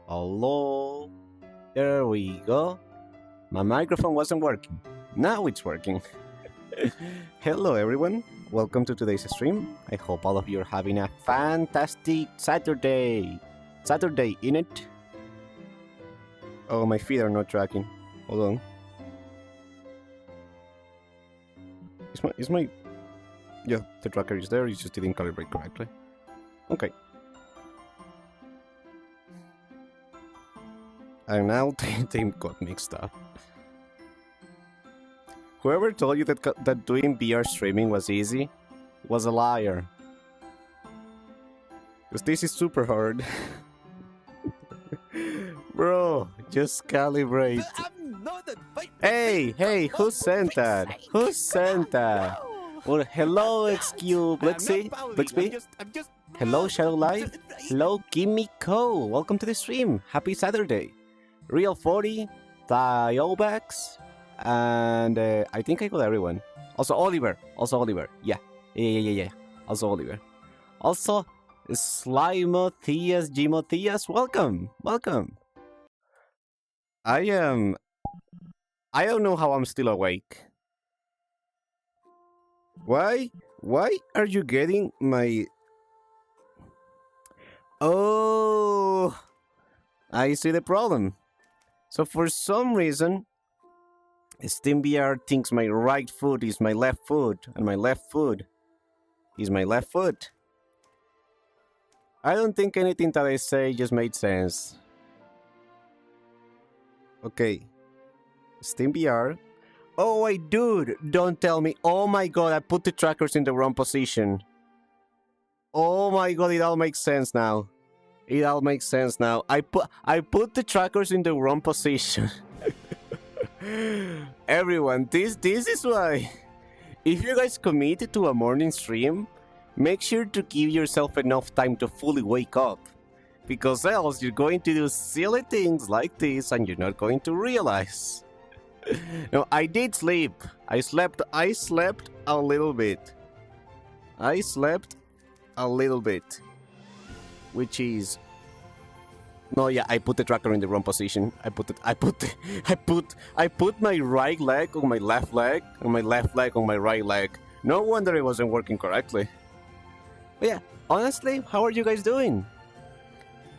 Hello. There we go. My microphone wasn't working. Now it's working. Hello everyone. Welcome to today's stream. I hope all of you are having a fantastic Saturday. Saturday, innit? Oh, my feet are not tracking. Hold on. Is my... Yeah, the tracker is there. It just didn't calibrate correctly. Okay. And now they got mixed up. Whoever told you that doing VR streaming was easy was a liar. Because this is super hard. Bro, just calibrate. Hey, who sent that? Who sent that? Well, hello, XQ, Blixby. Hello, Shadow Life. Hello, Gimme Co. Welcome to the stream. Happy Saturday. Real 40, Thiobax, and I think I got everyone. Also Oliver. Yeah. Also Oliver. Also Slimotheus, Gimotheus. Welcome. I don't know how I'm still awake. Why are you getting my... Oh, I see the problem. So for some reason, SteamVR thinks my right foot is my left foot, and my left foot is my left foot. I don't think anything that I say just made sense. Okay. SteamVR. Oh wait, dude, don't tell me. Oh my god, I put the trackers in the wrong position. Oh my god, it all makes sense now. It all makes sense now. I put the trackers in the wrong position. Everyone, this is why. If you guys commit to a morning stream, make sure to give yourself enough time to fully wake up. Because else you're going to do silly things like this and you're not going to realize. No, I did sleep. I slept a little bit. Which is... No, yeah, I put the tracker in the wrong position. I put my right leg on my left leg, and my left leg on my right leg. No wonder it wasn't working correctly. But yeah, honestly, how are you guys doing?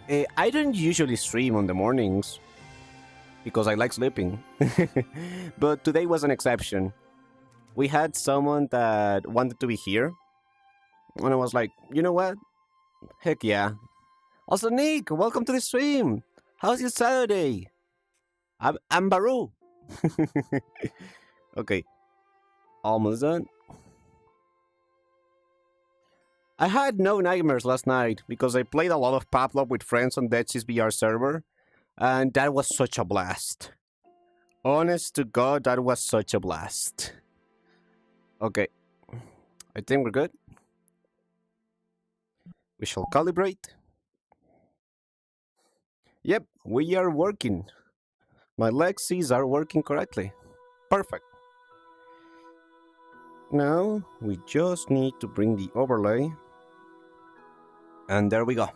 I don't usually stream on the mornings because I like sleeping. But today was an exception. We had someone that wanted to be here, and I was like, you know what? Heck yeah. Also, Nick, welcome to the stream. How's your Saturday? I'm Varoo. Okay, almost done. I had no nightmares last night because I played a lot of Pavlov with friends on Deadsea's VR server, and that was such a blast. Honest to God, that was such a blast. Okay, I think we're good. We shall calibrate. Yep, we are working. My Lexis are working correctly. Perfect. Now, we just need to bring the overlay. And there we go.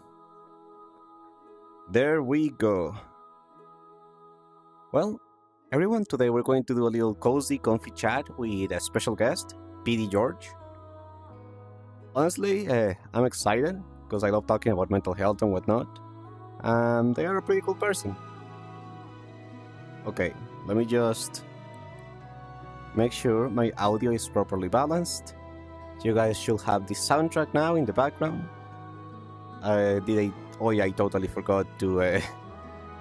There we go. Well, everyone, today we're going to do a little cozy, comfy chat with a special guest, Pdgeorge. Honestly, I'm excited because I love talking about mental health and whatnot. They are a pretty cool person. Okay, let me just make sure my audio is properly balanced. You guys should have the soundtrack now in the background. Oh yeah, I totally forgot to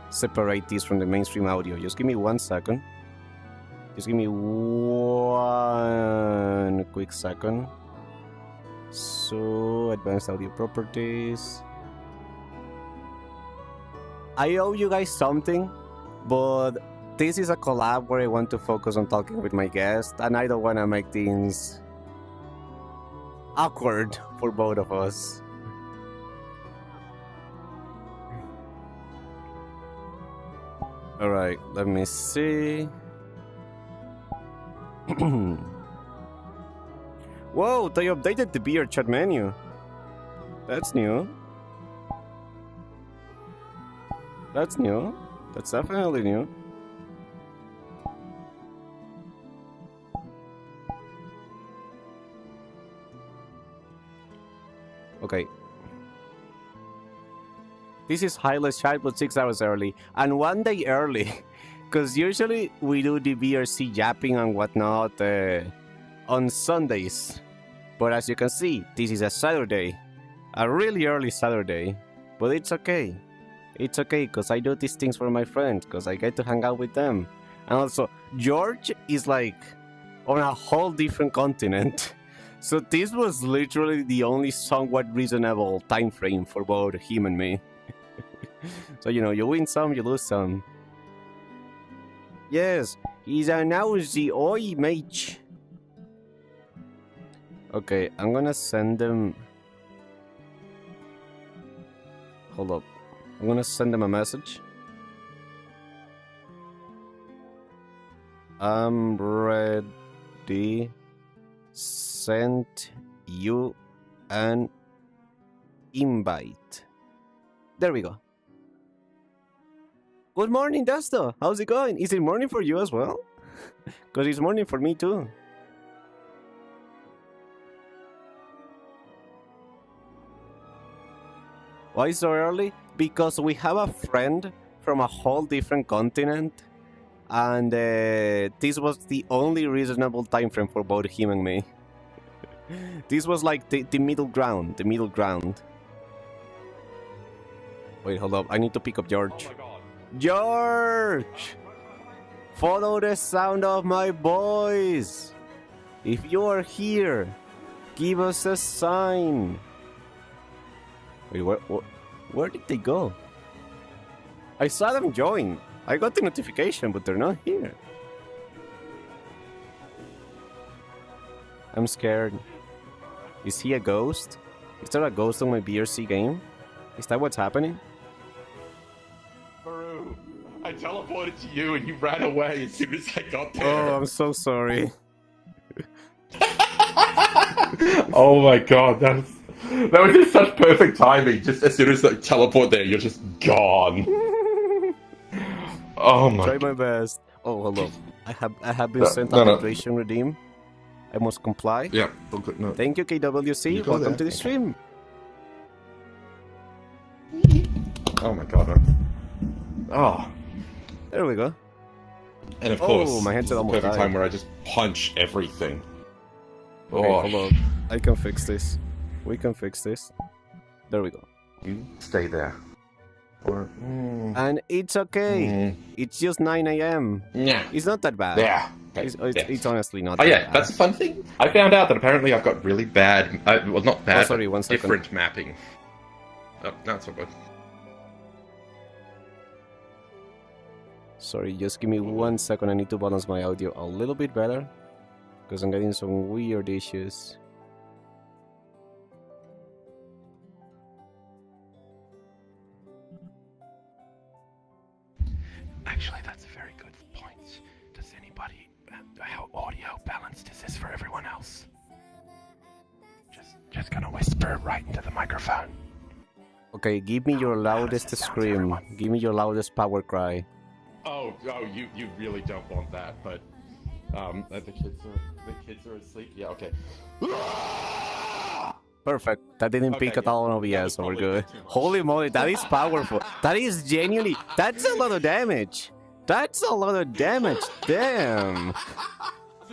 separate this from the mainstream audio. Just give me 1 second. Just give me one quick second. So, advanced audio properties. I owe you guys something, but this is a collab where I want to focus on talking with my guest, and I don't want to make things awkward for both of us. Alright, let me see. Whoa, they updated the VRChat menu. That's new. That's new. That's definitely new. Okay. This is Hilus chat, but 6 hours early. And 1 day early. Because usually we do the VRC yapping and whatnot on Sundays. But as you can see, this is a Saturday. A really early Saturday. But it's okay. It's okay, because I do these things for my friends. Because I get to hang out with them. And also, George is like on a whole different continent. So this was literally the only somewhat reasonable time frame for both him and me. So, you know, you win some, you lose some. Yes, he's announced the oi mate. Okay, I'm gonna send them... Hold up. I'm gonna send them a message. I'm ready. Send you an invite. There we go. Good morning, Dusto. How's it going? Is it morning for you as well? Because it's morning for me too. Why so early? Because we have a friend from a whole different continent. And this was the only reasonable time frame for both him and me. This was like the middle ground. The middle ground. Wait, hold up. I need to pick up George. Oh my God. George! Follow the sound of my voice. If you are here, give us a sign. Wait, where did they go? I saw them join. I got the notification, but they're not here. I'm scared. Is he a ghost? Is there a ghost on my VRC game? Is that what's happening? Varoo, I teleported to you and you ran away as soon as I got there. Oh, I'm so sorry. Oh my God, that was just such perfect timing. Just as soon as I teleport there, you're just gone. Oh my. Try my best. Oh, hello. I have been sent a hydration redeem. I must comply. Yeah, don't click no. Thank you, KWC. Welcome to the stream. Oh my God. Oh. There we go. And of course, my headset almost perfect died. time where I just punch everything. Okay, Oh. hold on. I can fix this. We can fix this. There we go. You stay there. Or, And it's okay. It's just 9 a.m. Yeah. It's not that bad. Yeah. It's honestly not Oh that yeah, bad. that's a fun thing. I found out that apparently I've got really bad, well not bad, Oh, sorry, 1 second. different mapping. Oh, no, it's all good. Sorry, just give me 1 second. I need to balance my audio a little bit better. Because I'm getting some weird issues. Actually, that's a very good point. Does anybody... how audio balanced is this for everyone else? Just gonna whisper right into the microphone. Okay, give me your loudest scream. Give me your loudest power cry. Oh, you really don't want that, but the kids are asleep. Yeah, okay. Perfect. That didn't Okay, peak at yeah. all on That OBS, was so we're probably good. too much. Holy moly, that is powerful. That is genuinely... That's a lot of damage. That's a lot of damage. Damn.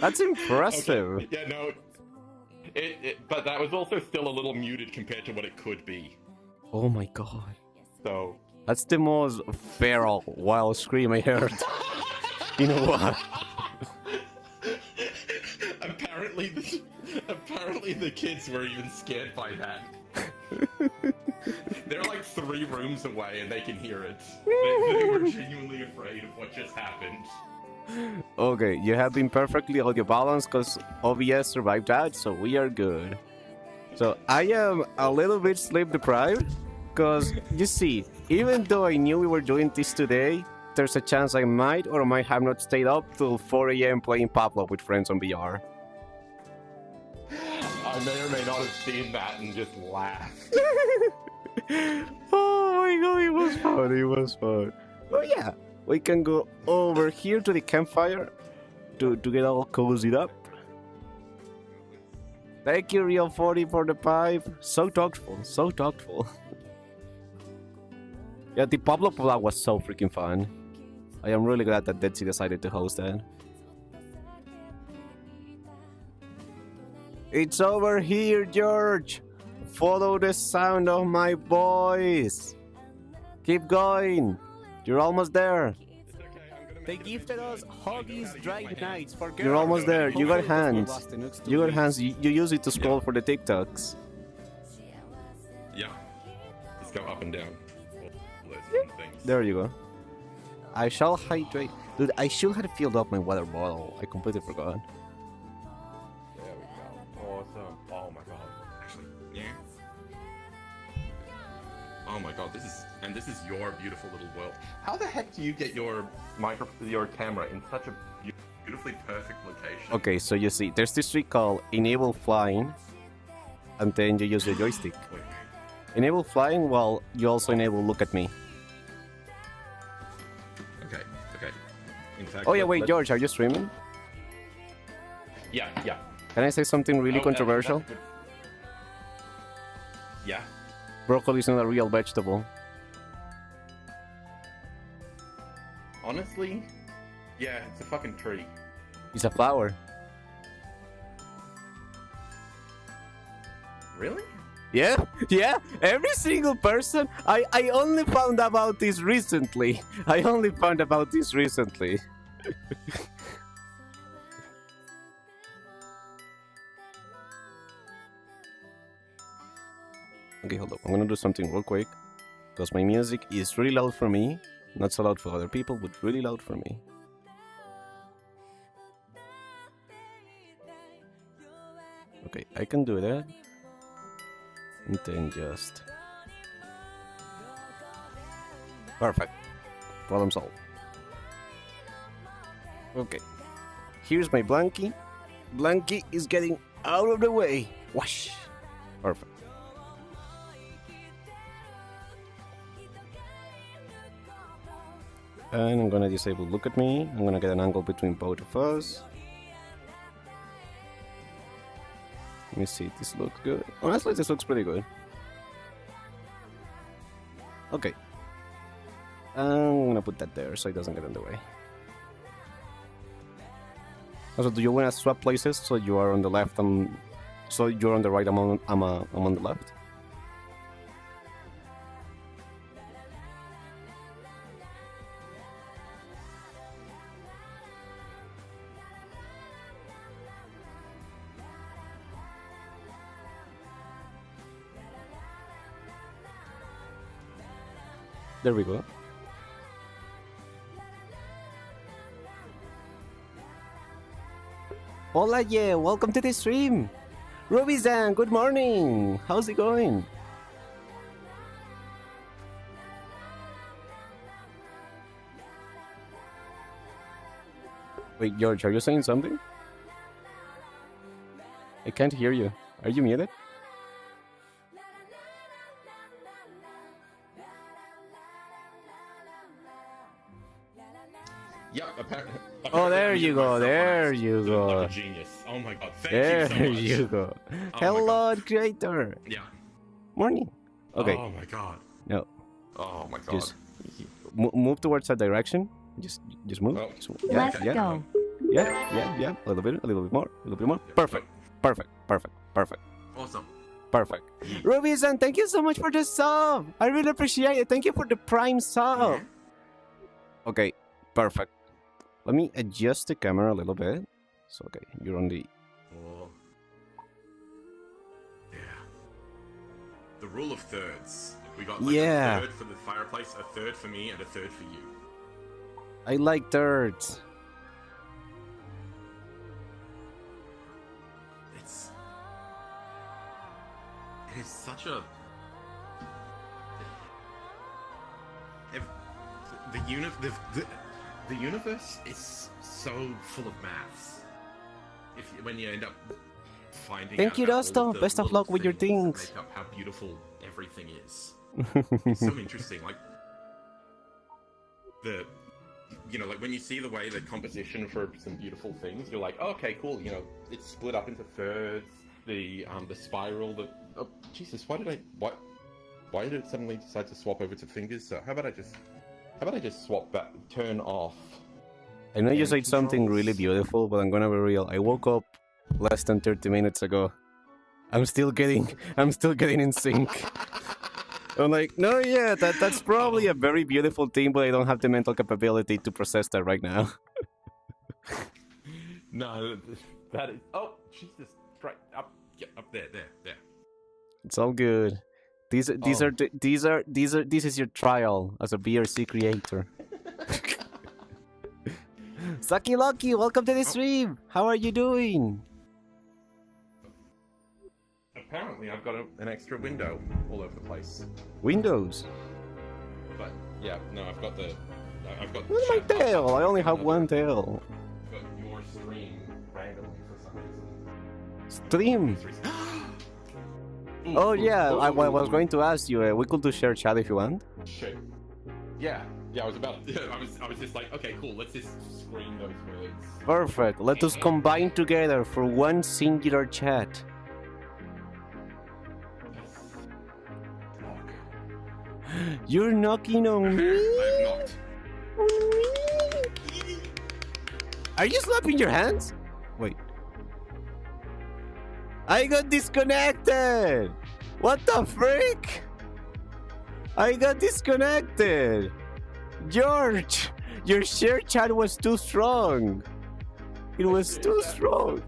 That's impressive. Okay. Yeah, no. But that was also still a little muted compared to what it could be. Oh my god. So. That's the most feral wild scream I heard. You know what? Apparently the kids were even scared by that. They're like 3 rooms away and they can hear it. They were genuinely afraid of what just happened. Okay, you have been perfectly audio balanced because OBS survived that, so we are good. So I am a little bit sleep deprived because, you see, even though I knew we were doing this today, there's a chance I might or might have not stayed up till 4 a.m. playing Pablo with friends on VR. I may or may not have seen that and just laughed. Oh my god, it was fun. It was fun. Oh yeah, we can go over here to the campfire to get all cozied up. Thank you, Real 40, for the pipe. So thoughtful, so thoughtful. Yeah, the Pablo vlog was so freaking fun. I am really glad that Detsy decided to host that. It's over here, George. Follow the sound of my voice. Keep going. You're almost there. They gifted us Huggies Dry Nights for girls. You're almost there. You got hands. You got hands. You use it to scroll for the TikToks. Yeah. Just go up and down. All those fun things. There you go. I shall hydrate. Dude, I should have filled up my water bottle. I completely forgot. There we go. Awesome. Oh my god. Actually, yeah. Oh my god, this is your beautiful little world. How the heck do you get your camera in such a beautifully perfect location? Okay, so you see, there's this trick called enable flying, and then you use your joystick. Wait. Enable flying while you also enable look at me. Okay. In fact, Oh yeah, wait, George, are you streaming? Yeah. Can I say something really controversial? That's good. Yeah. Broccoli is not a real vegetable. Honestly, yeah, it's a fucking tree. It's a flower. Really? Yeah, every single person. I only found about this recently. Okay, hold up. I'm gonna do something real quick. Because my music is really loud for me. Not so loud for other people, but really loud for me. Okay, I can do that. And then just... Perfect. Problem solved. Okay. Here's my Blanky. Blanky is getting out of the way. Whoosh. Perfect. And I'm gonna disable look at me. I'm gonna get an angle between both of us. Let me see, this looks good. Honestly, this looks pretty good. Okay. I'm gonna put that there so it doesn't get in the way. Also, do you wanna swap places so you are on the left and so you're on the right, I'm on the left? There we go. Hola, yeah, welcome to the stream. Ruby-san, good morning. How's it going? Wait, George, are you saying something? I can't hear you. Are you muted? Yeah, apparently. Oh, there you go. There you go. Like a genius. Oh my god. Thank There you so much. you go. Oh Hello, creator. Yeah. Morning. Okay. Oh my god. No. Oh my god. Just move towards that direction. Just move. Oh. Just move. Let's go. Yeah. A little bit more. Perfect. Awesome. Perfect. Ruby-san, thank you so much for the sub. I really appreciate it. Thank you for the prime sub. Okay, perfect. Let me adjust the camera a little bit. So, okay, you're on the... Oh. Yeah. The rule of thirds. We got like a third for the fireplace, a third for me, and a third for you. I like thirds. It is such a... The universe is so full of maths. When you end up finding Thank out you, about all Dosto. of the Best of little luck with your things things. that make up how beautiful everything is. It's so interesting. Like like when you see the way the composition for some beautiful things, you're like, oh, okay, cool. It's split up into thirds. The spiral. Oh, Jesus, why did it suddenly decide to swap over to fingers? So how about I just swap back, turn off. I know you hand said something controls? really beautiful, but I'm gonna be real. I woke up less than 30 minutes ago. I'm still getting in sync. I'm like, no, yeah, that's probably a very beautiful thing, but I don't have the mental capability to process that right now. No, that is. Oh, Jesus! Right up, yeah, up there. It's all good. This is your trial as a VRC creator. Saki Lucky, welcome to the stream. How are you doing? Apparently, I've got an extra window all over the place. Windows. But yeah, no, I've got. Where's my tail? I only have one tail. I've got your stream randomly for some reason. Stream. Oh yeah, I was going to ask you. We could do share chat if you want. Shit. Yeah, I was about. I was just like, okay, cool. Let's just screen those words. Perfect. Let us combine together for one singular chat. You're knocking on me? I'm not. Are you slapping your hands? Wait. I got disconnected! What the frick? I got disconnected! George! Your share chat was too strong! It was too strong!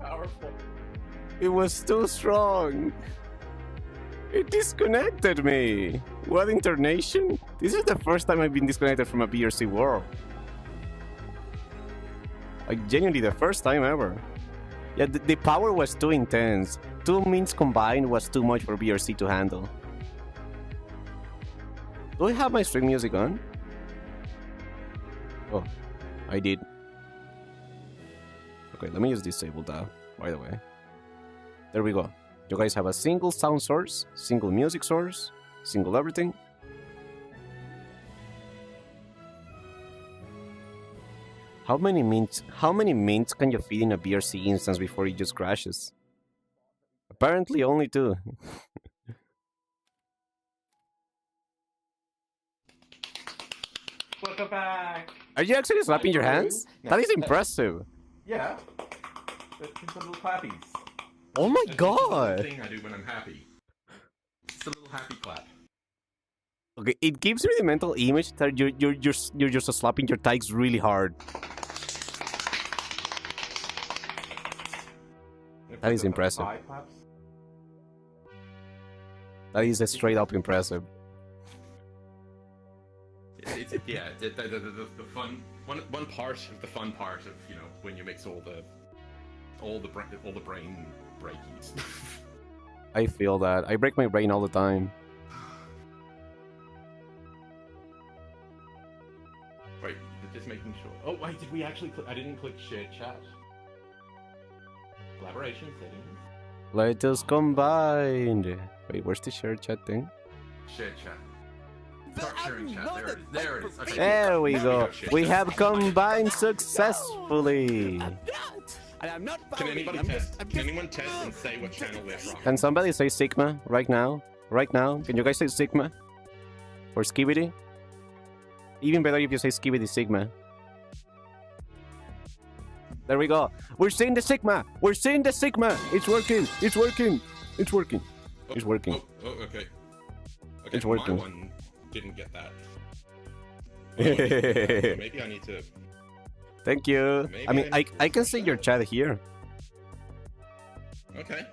It was too strong! It disconnected me! What internation? This is the first time I've been disconnected from a VRC world. Like, genuinely the first time ever. Yeah, the power was too intense. 2 means combined was too much for VRC to handle. Do I have my stream music on? Oh, I did. Okay, let me just disable that, by the way. There we go. You guys have a single sound source, single music source, single everything. How many mints can you feed in a VRC instance before it just crashes? Apparently only 2. Welcome back. Are you actually slapping your hands? That is impressive. Yeah. It's a little clappies. Oh my It's a god! thing I do when I'm happy. It's a little happy clap. Okay, it gives me the mental image that you're just slapping your thighs really hard. That is impressive. That is straight up impressive. The fun one part of the fun part of when you mix all the brain breakies. I feel that. I break my brain all the time. Wait, just making sure. Oh wait, did we actually click? I didn't click share chat. Collaboration settings. Let us combine. Wait, where's the share chat thing? Share chat. Start sharing chat. There it is. There it is. Okay. There we go. We have chat. combined successfully. Can anybody test? Can anyone test and say what channel they're from? Can somebody say Sigma right now? Right now? Can you guys say Sigma? Or Skibidi? Even better if you say Skibidi Sigma. There we go. We're seeing the Sigma. We're seeing the Sigma. It's working. It's working. It's working. It's working. Oh, okay. It's working. My one didn't get that. So maybe I need to. Thank you. Maybe I mean, I I can see your chat here. Okay.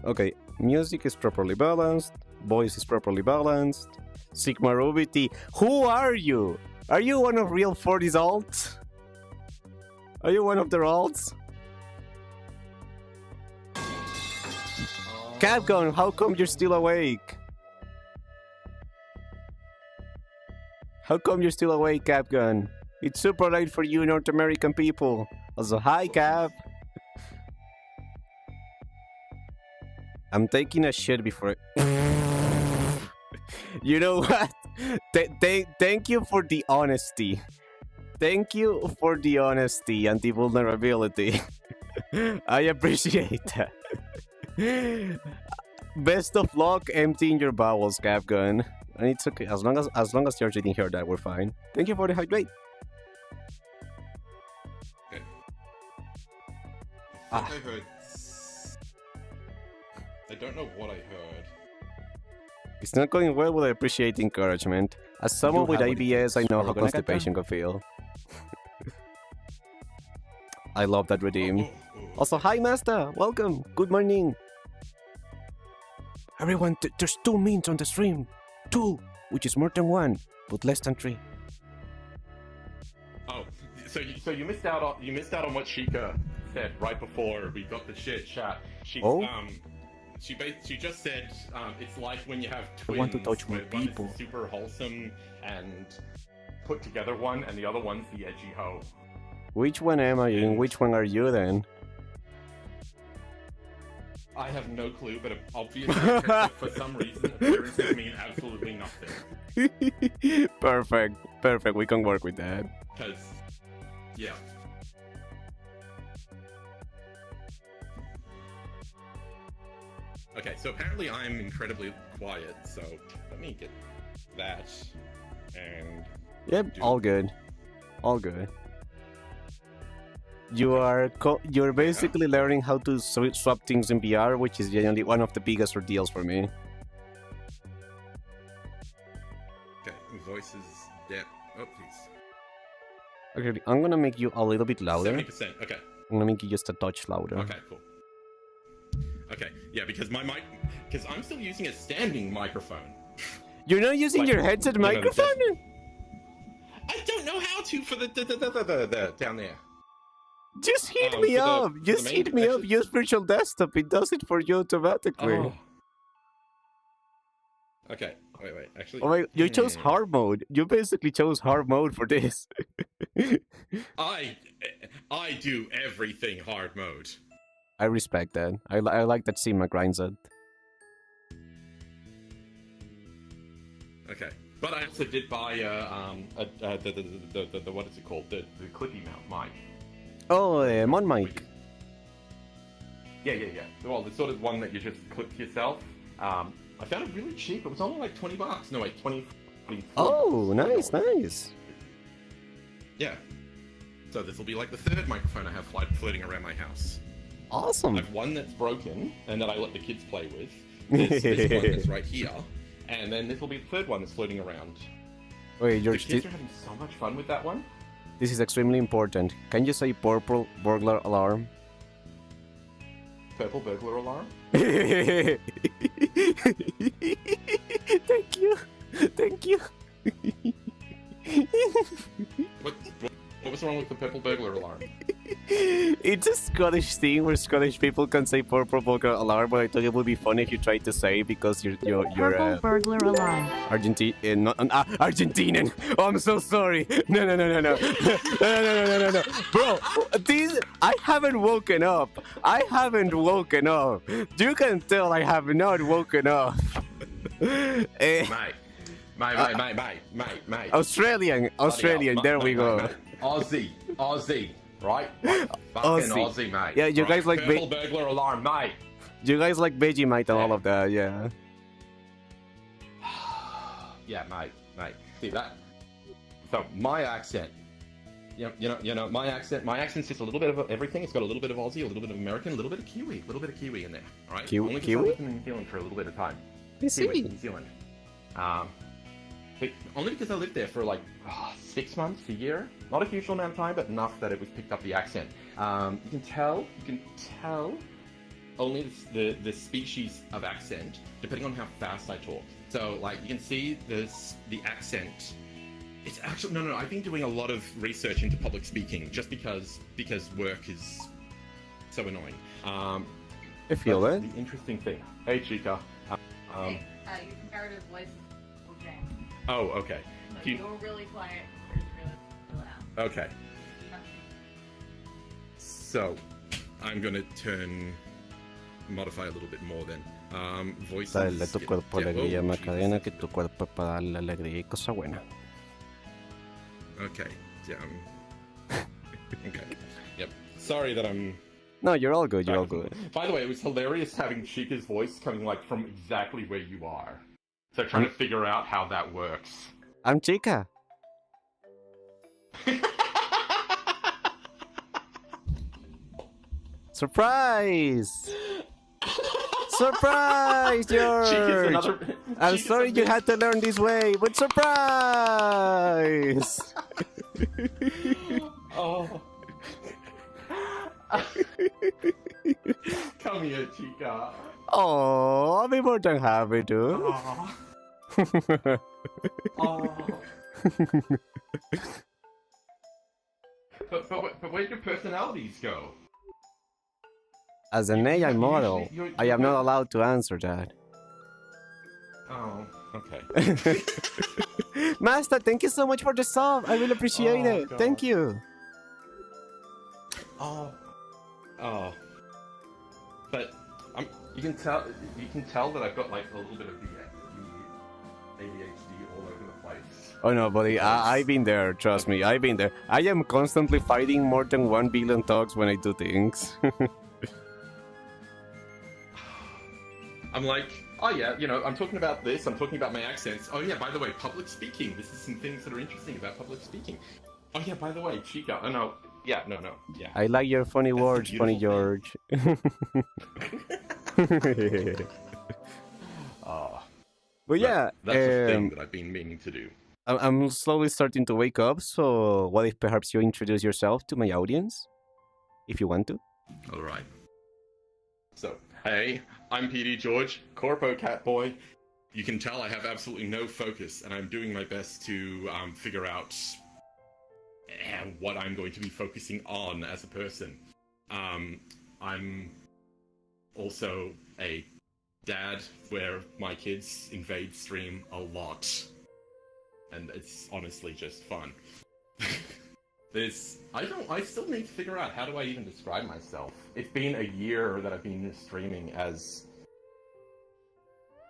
Okay. Music is properly balanced. Voice is properly balanced. Sigma VRooVT. Who are you? Are you one of Real 40's alts? Are you one of their alts? Capcom, how come you're still awake? How come you're still awake, Capcom? It's super late for you North American people. Also, hi, Cap. I'm taking a shit before. You know what? Thank you for the honesty. Thank you for the honesty and the vulnerability. I appreciate that. Best of luck emptying your bowels, Capgun. And it's okay as long as George didn't hear that, we're fine. Thank you for the hydrate. Okay. I think I heard. I don't know what I heard. It's not going well, but I appreciate encouragement. As someone with IBS, I know how constipation can feel. I love that redeem. Also, hi, Master! Welcome! Good morning! Everyone, there's 2 memes on the stream! 2! Which is more than 1, but less than 3. Oh, so you missed out on what Sheikah said right before we got the chat. She just said it's like when you have twins. I want to touch more one people. is super wholesome and put together one, and the other one's the edgy hoe. Which one am I and which one are you then? I have no clue, but obviously for some reason appearances mean absolutely nothing. Perfect, we can work with that. Because, yeah. Okay, so apparently I'm incredibly quiet, so let me get that, and... Yep, all good. All good. You're basically learning how to swap things in VR, which is genuinely one of the biggest ordeals for me. Okay, voices, depth, oh please. Okay, I'm gonna make you a little bit louder. 70%, okay. I'm gonna make you just a touch louder. Okay, cool. Okay, yeah, because because I'm still using a standing microphone. You're not using your headset microphone? I don't know how to for the down there. Just heat me up! Just heat me up! Use virtual desktop, it does it for you automatically. Oh. Okay, wait, actually... Oh my, you chose hard mode. You basically chose hard mode for this. I do everything hard mode. I respect that. I like that Sima grinds it. Okay, but I also did buy the what is it called? The clippy mount mic. Oh, Mon mic. Yeah. Well, the sort of one that you just clip to yourself. I found it really cheap. It was only like $20. No, wait, 20. Oh, nice. Yeah. So this will be like the 3rd microphone I have floating around my house. Awesome. I have one that's broken and that I let the kids play with. This one that's right here, and then this will be the 3rd one that's floating around. Wait, George, the kids are having so much fun with that one. This is extremely important. Can you say purple burglar alarm? Purple burglar alarm? Thank you. What was wrong with the purple burglar alarm? It's a Scottish thing where Scottish people can say purple burglar alarm, but I thought it would be funny if you tried to say it because you're purple burglar alarm. Argentinian. Oh, I'm so sorry. No. No. Bro, I haven't woken up. You can tell I have not woken up. Mate. Australian. There we go. Mate. Aussie. Right? Fucking Aussie, mate. Yeah, you guys like purple burglar alarm, mate. You guys like Vegemite and all of that, yeah. Yeah, mate. See that? So my accent. You know, my accent's just a little bit of everything. It's got a little bit of Aussie, a little bit of American, a little bit of Kiwi in there. All right. Kiwi? Only because I lived in New Zealand for a little bit of time. Kiwi, New Zealand. But only because I lived there for like 6 months, a year. Not a huge amount of time, but enough that it was picked up the accent. You can tell only the species of accent, depending on how fast I talk. So like you can see the accent. It's actually no. I've been doing a lot of research into public speaking just because work is so annoying. I feel that. The interesting thing. Hey, Chica. Your comparative voice is okay. Oh, okay. So you're really quiet or really loud. Okay. So, I'm gonna modify a little bit more then. Voices. Dale a tu cuerpo alegría, oh, Macarena, Jesus. que tu cuerpo es para darle alegría y cosa buena. Okay. Yeah. Okay. Yep. Sorry that I'm. No, you're all good, you're all good. By the way, it was hilarious having Chica's voice coming like from exactly where you are. So trying to figure out how that works. I'm Chica. Surprise! Surprise, George! I'm sorry you had to learn this way, but surprise! Oh. Come here, Chica. Oh, I'll be more than happy to. Oh. Oh. But where'd your personalities go? As an AI model, I am not allowed to answer that. Oh, okay. Master, thank you so much for the sub. I really appreciate Oh, it. God. Thank you. Oh. Oh. But you can tell that I've got like a little bit of ADHD all over the place. Oh no, buddy, I've been there. Trust me, I've been there. I am constantly fighting more than 1 billion talks when I do things. I'm like, oh yeah, you know, I'm talking about this, I'm talking about my accents. Oh yeah, by the way, public speaking. This is some things that are interesting about public speaking. Oh yeah, by the way, Chica. Oh no, yeah, no, yeah. I like your funny That's a words, Funny beautiful George. Oh, But yeah, that's a thing that I've been meaning to do. I'm slowly starting to wake up, so what if perhaps you introduce yourself to my audience? If you want to. All right. So, hey, I'm Pdgeorge, Corpo Cat Boy. You can tell I have absolutely no focus, and I'm doing my best to figure out what I'm going to be focusing on as a person. I'm also a dad where my kids invade stream a lot, and it's honestly just fun. I still need to figure out how do I even describe myself. It's been a year that I've been streaming as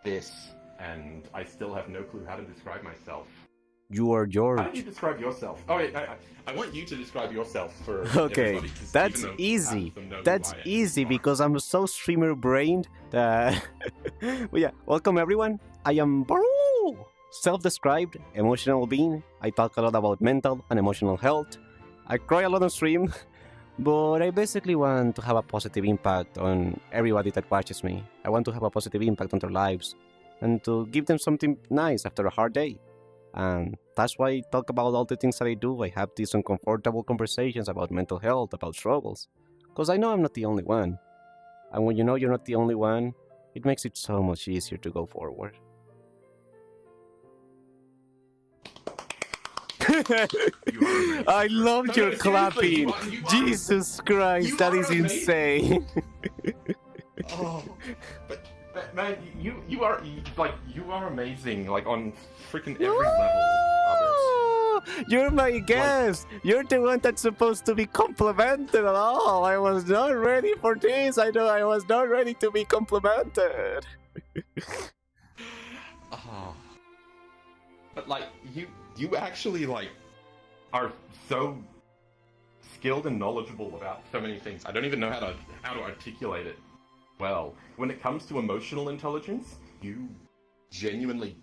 this, and I still have no clue how to describe myself. You are How do George. you describe yourself? Oh wait, I want you to describe yourself for Okay, everybody, 'cause that's even though easy. half of them know who That's I am, easy you are. because I'm so streamer brained that. But yeah, welcome everyone. I am Baroo, self-described emotional being. I talk a lot about mental and emotional health. I cry a lot on stream, but I basically want to have a positive impact on everybody that watches me. I want to have a positive impact on their lives and to give them something nice after a hard day. And that's why I talk about all the things that I do. I have these uncomfortable conversations about mental health, about struggles. Because I know I'm not the only one. And when you know you're not the only one, it makes it so much easier to go forward. You are amazing. I love No, your seriously, clapping. you are- Jesus Christ, you that are is amazing. insane. Oh, but man, you are amazing, like on freaking every level of it. You're my guest. You're the one that's supposed to be complimented at all. I was not ready for this. I know I was not ready to be complimented. Oh. But like you actually like are so skilled and knowledgeable about so many things. I don't even know how to articulate it well. When it comes to emotional intelligence, you genuinely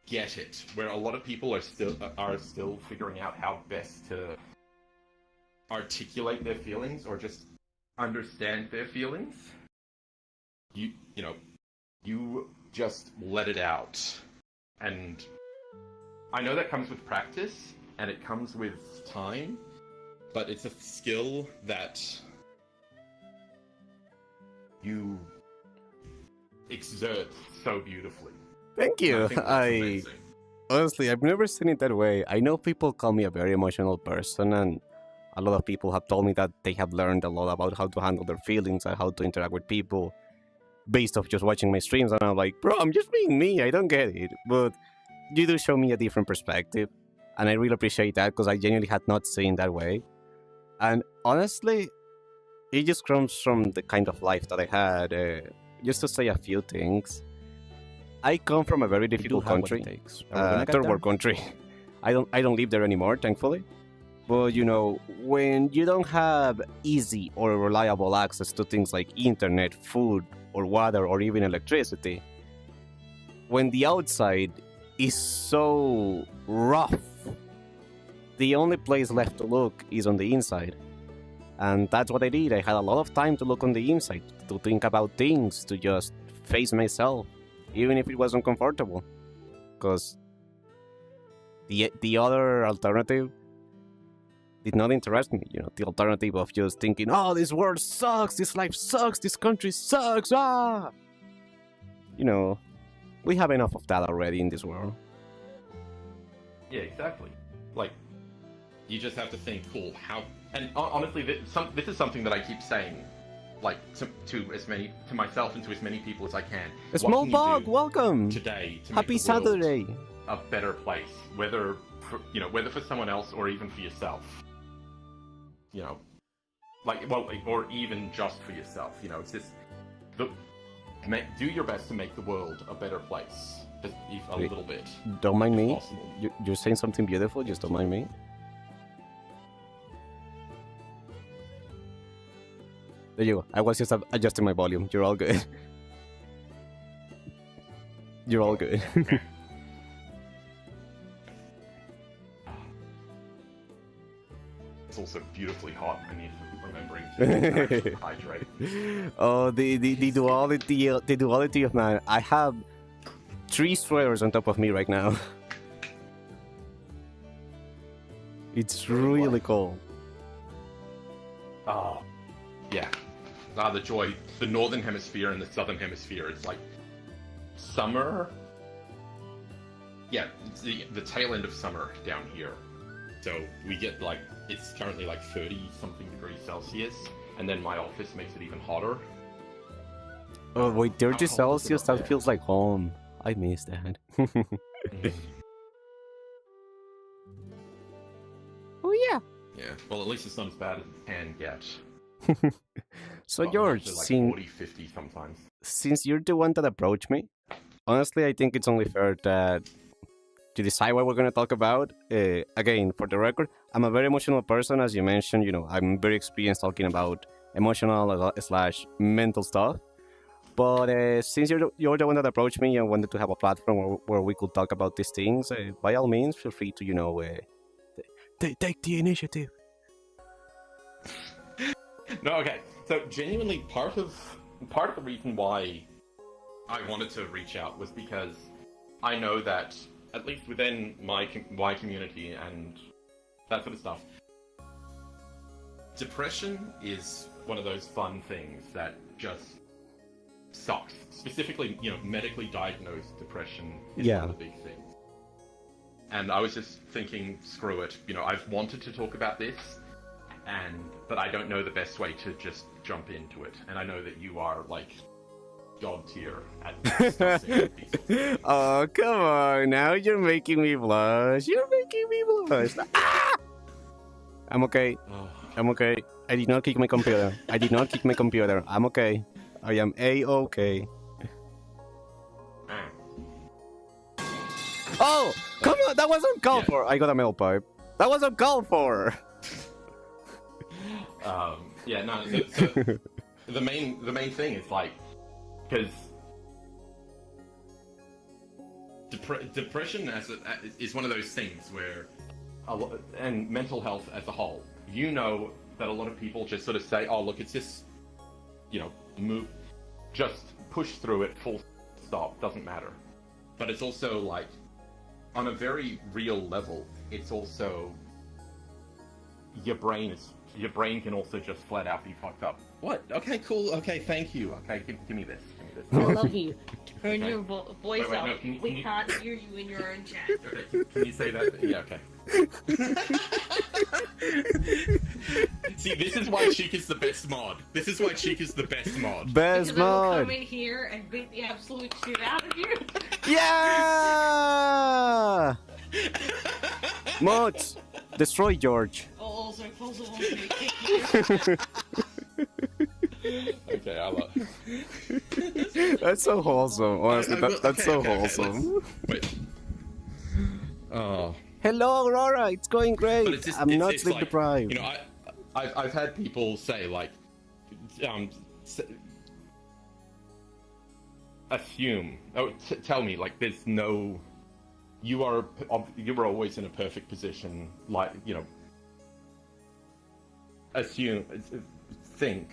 get it. Where a lot of people are still figuring out how best to articulate their feelings or just understand their feelings. You just let it out. And I know that comes with practice and it comes with time, but it's a skill that you exert so beautifully. Thank And you. I think that's I amazing. honestly, I've never seen it that way. I know people call me a very emotional person, and a lot of people have told me that they have learned a lot about how to handle their feelings and how to interact with people based off just watching my streams. And I'm like, bro, I'm just being me. I don't get it. But you do show me a different perspective, and I really appreciate that because I genuinely had not seen that way. And honestly, it just comes from the kind of life that I had. just to say a few things. I come from a very difficult country, third world country. I don't live there anymore, thankfully. But you know, when you don't have easy or reliable access to things like internet, food, or water, or even electricity, when the outside is so rough, the only place left to look is on the inside. And that's what I did. I had a lot of time to look on the inside, to think about things, to just face myself, even if it was uncomfortable. Because the other alternative did not interest me. You know, the alternative of just thinking, oh, this world sucks, this life sucks, this country sucks, ah! You know, we have enough of that already in this world. Yeah, exactly. Like, you just have to think, cool, how... And honestly, this is something that I keep saying, like, to myself and to as many people as I can. A small bug, welcome! Today to Happy make the world Saturday! a better place, whether for someone else or even for yourself. You know, like, well, or even just for yourself. You know, it's just do your best to make the world a better place, just a little bit. Don't mind me. Possible. You're saying something beautiful. Just don't mind me. There you go. I was just adjusting my volume. You're all good. You're all good. It's also beautifully hot. I need to remembering to hydrate. Oh, the duality of man. I have 3 sweaters on top of me right now. It's really cold. Oh, yeah. The joy. The northern hemisphere and the southern hemisphere. It's like summer. Yeah, it's the tail end of summer down here. So we get like, it's currently like 30-something degrees Celsius, and then my office makes it even hotter. Oh wait, 30 Celsius? That feels like home. I miss that. Oh yeah. Yeah, well at least it's not as bad as it can get. So Well, George, like 40, 50 sometimes. since you're the one that approached me, honestly I think it's only fair that to decide what we're going to talk about. Again, for the record, I'm a very emotional person, as you mentioned. You know, I'm very experienced talking about emotional / mental stuff. But since you're the one that approached me and wanted to have a platform where we could talk about these things, by all means, feel free to, you know, take the initiative. No, okay. So genuinely, part of the reason why I wanted to reach out was because I know that, at least within my community and that sort of stuff, depression is one of those fun things that just sucks. Specifically, you know, medically diagnosed depression is one of the big things. And I was just thinking, screw it. You know, I've wanted to talk about this, but I don't know the best way to just jump into it. And I know that you are, like, god tier at discussing these. Oh, come on. Now you're making me blush. You're making me blush. Ah! I'm okay. I'm okay. I did not kick my computer. I'm okay. I am A-okay. Oh, come on. That wasn't called for. I got a mail pipe. That wasn't called for. Yeah, no. So the main thing is like, because depression is one of those things where, and mental health as a whole, you know that a lot of people just sort of say, oh look, it's just, you know, just push through it, full stop, doesn't matter. But it's also like, on a very real level, it's also, your brain can also just flat out be fucked up. What? Okay, cool. Okay, thank you. Okay, give me this. I love you. Turn your voice Wait, up. no, We can't hear you in your own chat. Okay, can you say that? Yeah, okay. See, this is why Cheek is the best mod. Best Because I will mod. come in here and beat the absolute shit out of you. Yeah! Mods, destroy George. I'll also close the one to kick you. Okay, I love. That's so wholesome. Honestly, that's so wholesome. Wait. Oh. Hello, Aurora. It's going great. But it's just, I'm not it's sleep like, deprived. you know, I've had people say like, assume, tell me like there's no, you were always in a perfect position, like, you know, assume, think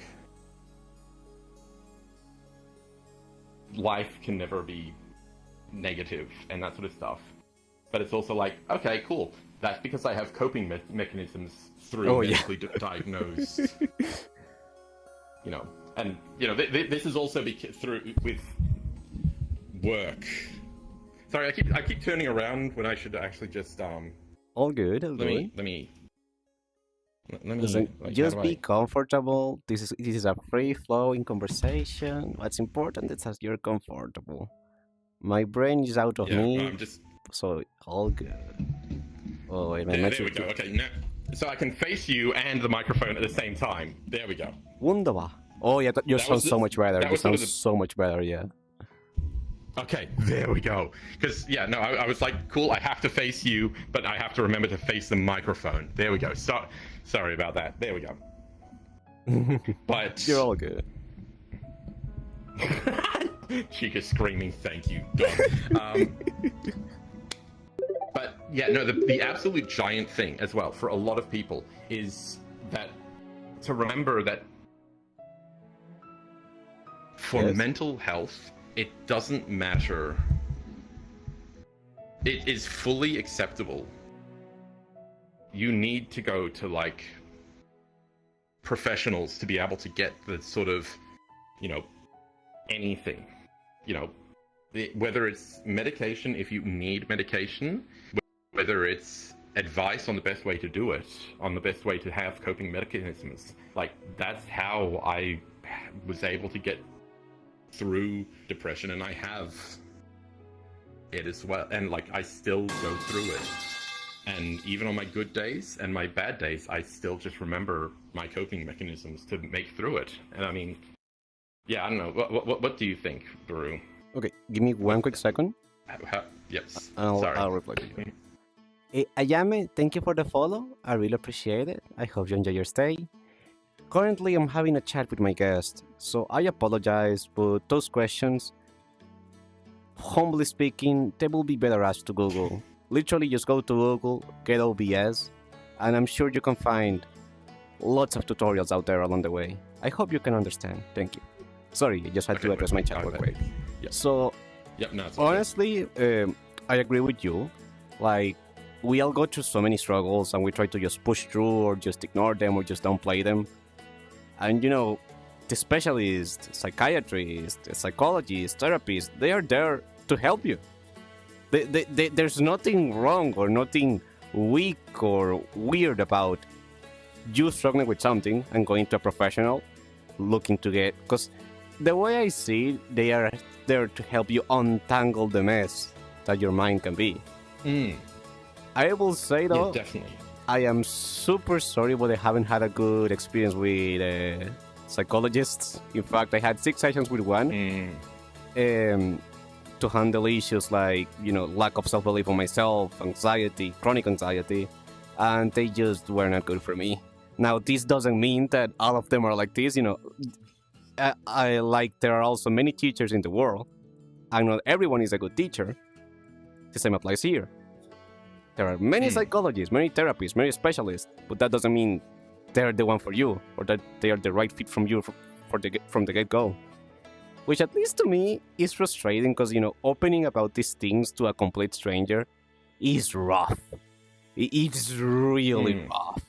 life can never be negative and that sort of stuff. But it's also like, okay, cool. That's because I have coping mechanisms through medically diagnosed. You know, and you know, this is also through with work. Sorry, I keep turning around when I should actually just All good. Let me. Listen, like, just be comfortable. This is a free flowing conversation. What's important is that you're comfortable. My brain is out of me. I'm just. So all good. Oh wait, there we go. Okay, now so I can face you and the microphone at the same time. There we go. Wunderbar. Oh yeah, you sound so much better. You sound so much better. Yeah. Okay, there we go. Because yeah, no, I was like, cool. I have to face you, but I have to remember to face the microphone. There we go. Sorry about that. There we go. But you're all good. Chica screaming, "Thank you, dog." But yeah, no, the absolute giant thing as well for a lot of people is that to remember that for mental health, it doesn't matter. It is fully acceptable. You need to go to like professionals to be able to get the sort of, you know, anything, you know, whether it's medication if you need medication, whether it's advice on the best way to do it, on the best way to have coping mechanisms. Like, that's how I was able to get through depression, and I have it as well. And like, I still go through it. And even on my good days and my bad days, I still just remember my coping mechanisms to make through it. And I mean, yeah, I don't know. What do you think, Varoo? Okay, give me one quick second. Yes. I'll reply to you. Ayame, thank you for the follow. I really appreciate it. I hope you enjoy your stay. Currently, I'm having a chat with my guest, so I apologize, but those questions, humbly speaking, they will be better asked to Google. Literally, just go to Google, get OBS, and I'm sure you can find lots of tutorials out there along the way. I hope you can understand. Thank you. Sorry, I just had to address my chat real quick. Yep. So, honestly, I agree with you. Like, we all go through so many struggles and we try to just push through or just ignore them or just downplay them. And, you know, the specialists, psychiatrists, psychologists, therapists, they are there to help you. There's nothing wrong or nothing weak or weird about you struggling with something and going to a professional looking to get... Because the way I see it, they are there to help you untangle the mess that your mind can be. I will say though, yeah, definitely. I am super sorry, but I haven't had a good experience with psychologists. In fact, I had 6 sessions with one to handle issues like, you know, lack of self-belief on myself, anxiety, chronic anxiety, and they just were not good for me. Now, this doesn't mean that all of them are like this, you know. I like there are also many teachers in the world, and not everyone is a good teacher. The same applies here. There are many psychologists, many therapists, many specialists, but that doesn't mean they're the one for you or that they are the right fit from you from the get-go. Which, at least to me, is frustrating because, you know, opening about these things to a complete stranger is rough. It's really rough.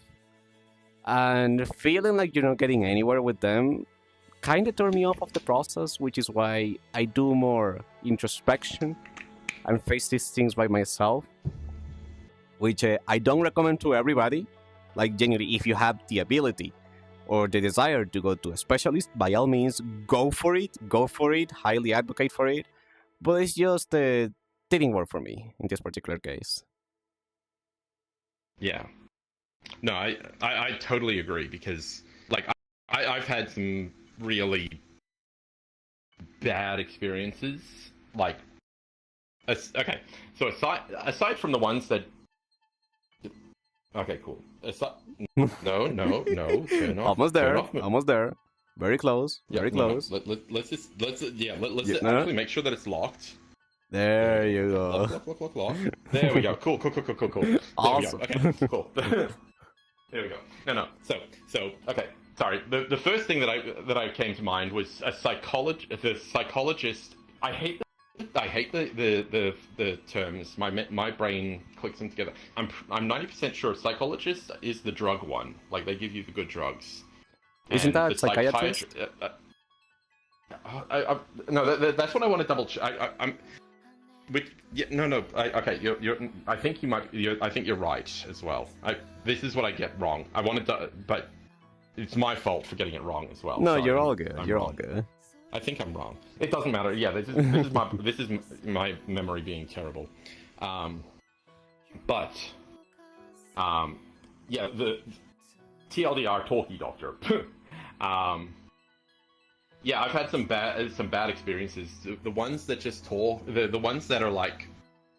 And feeling like you're not getting anywhere with them kind of turned me off of the process, which is why I do more introspection and face these things by myself, which I don't recommend to everybody. Like, genuinely, if you have the ability or the desire to go to a specialist, by all means, go for it, highly advocate for it, but it's just, didn't work for me in this particular case. Yeah. No, I totally agree, because, like, I've had some really bad experiences. Like, okay, so aside from the ones that, okay, cool. No, turn off. Almost there. Turn off. Almost there. Very close. Yeah, Very close. Let's Yeah, actually make sure that it's locked. There you go. Lock. There we go. Cool. Awesome. There we go. Okay, cool. There we go. No. So okay. Sorry. The first thing that I came to mind was a psychologist. I hate the terms. My brain clicks them together. I'm 90% sure psychologist is the drug one. Like they give you the good drugs. Isn't And that psychiatrist? No, that's what I want to double check. No. I think you might. I think you're right as well. This is what I get wrong. I wanted to, but it's my fault for getting it wrong as well. No, Sorry, you're all good. I'm You're wrong. all good. I think I'm wrong. It doesn't matter. Yeah, this is my memory being terrible. Yeah, the TLDR talkie doctor. Yeah, I've had some bad experiences. The ones that just talk, the ones that are like,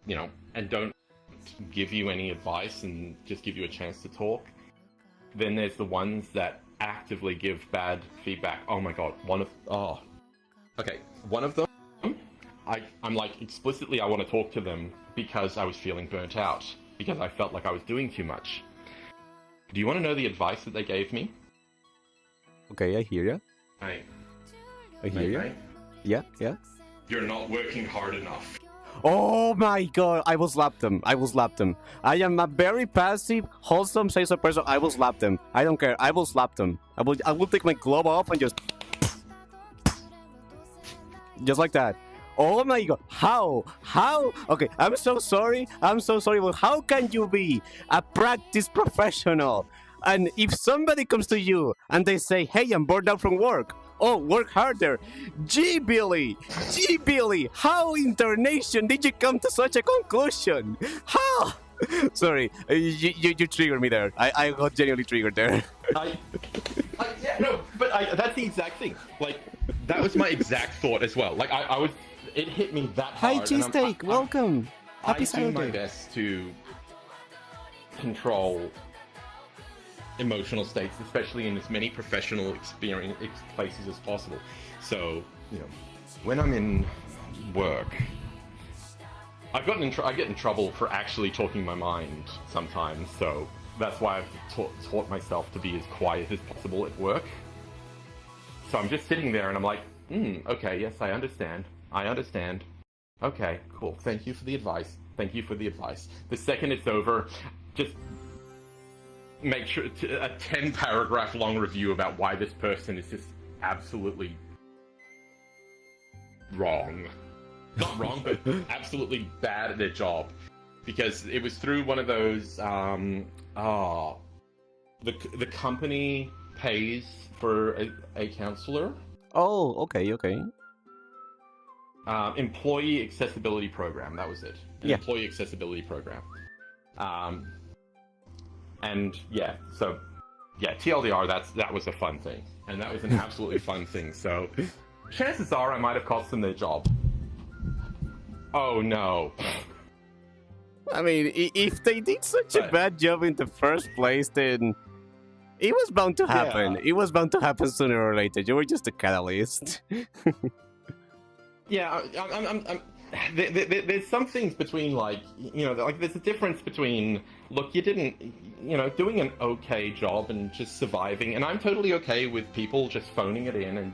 you know, and don't give you any advice and just give you a chance to talk. Then there's the ones that actively give bad feedback. Oh my god, one of them, I'm like explicitly I want to talk to them because I was feeling burnt out, because I felt like I was doing too much. Do you want to know the advice that they gave me? Okay, I hear you. I hear you. Mate, Yeah. you're not working hard enough. Oh my god, I will slap them. I am a very passive, wholesome, sensitive person. I will slap them. I don't care. I will slap them. I will take my glove off and just like that. Oh my god, how? Okay, I'm so sorry, but how can you be a practice professional? And if somebody comes to you and they say, hey, I'm bored out from work. Oh, work harder. Gee, Billy, how in tarnation did you come to such a conclusion? How? Sorry, you triggered me there. I got genuinely triggered there. Yeah, no, but that's the exact thing. Like, that was my exact thought as well. Like, it hit me that hard. Hi, cheesesteak, welcome. Happy I do my Saturday. best to control emotional states, especially in as many professional places as possible. So, you know, when I'm in work, I get in trouble for actually talking my mind sometimes. So that's why I've taught myself to be as quiet as possible at work. So I'm just sitting there and I'm like, okay, yes, I understand. Okay, cool. Thank you for the advice. The second it's over, just make sure a 10-paragraph long review about why this person is just absolutely wrong. Not wrong, but absolutely bad at their job. Because it was through one of those, the company pays for a counselor. Oh, okay. Employee accessibility program, that was it. Yeah. Employee accessibility program. And yeah, so yeah, TLDR, that was a fun thing. And that was an absolutely fun thing. So chances are I might have cost them their job. Oh no. I mean, if they did such a bad job in the first place, then it was bound to happen. Yeah. It was bound to happen sooner or later. You were just a catalyst. Yeah, there's some things between, like, you know, like there's a difference between, look, you didn't, you know, doing an okay job and just surviving, and I'm totally okay with people just phoning it in and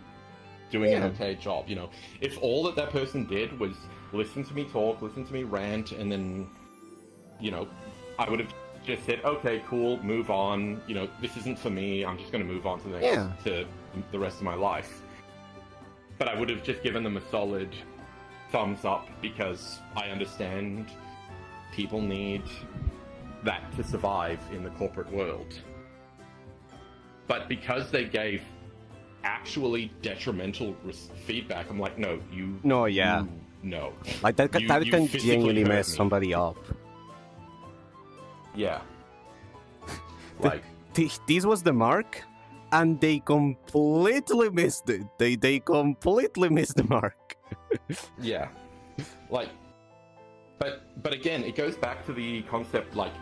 doing an okay job, you know. If all that person did was listen to me talk, listen to me rant, and then, you know, I would have just said, okay, cool, move on, you know, this isn't for me, I'm just going to move on to the rest of my life. But I would have just given them a solid thumbs up, because I understand people need that to survive in the corporate world. But because they gave actually detrimental feedback, I'm like, no, you... No, yeah. No. Like, that You can physically genuinely hurt mess me. somebody up. Yeah. Like... This was the mark? and they completely missed it. They completely missed the mark. Yeah. Like, but again, it goes back to the concept, like,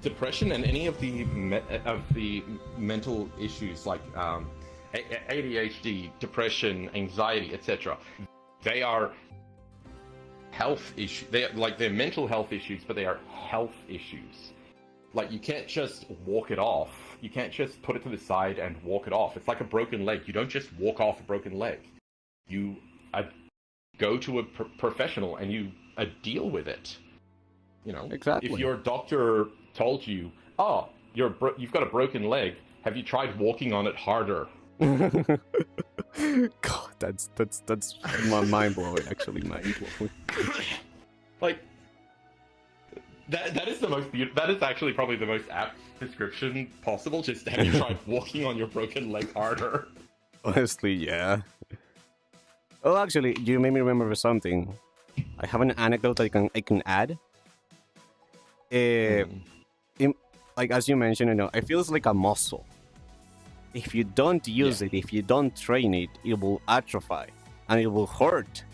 depression and any of the mental issues like ADHD, depression, anxiety, etc. They are health issues. They're mental health issues, but they are health issues. Like, you can't just walk it off. You can't just put it to the side and walk it off. It's like a broken leg. You don't just walk off a broken leg. You go to a professional and you deal with it. You know, Exactly. If your doctor told you, "Oh, you've got a broken leg. Have you tried walking on it harder?" God, that's mind blowing. Actually, mind blowing. Like, that is the most beautiful. That is actually probably the most apt description possible. Just have you tried walking on your broken leg harder? Honestly, yeah. Oh, actually, you made me remember something. I have an anecdote I can add. Like, as you mentioned, it feels like a muscle. If you don't use it, if you don't train it, it will atrophy and it will hurt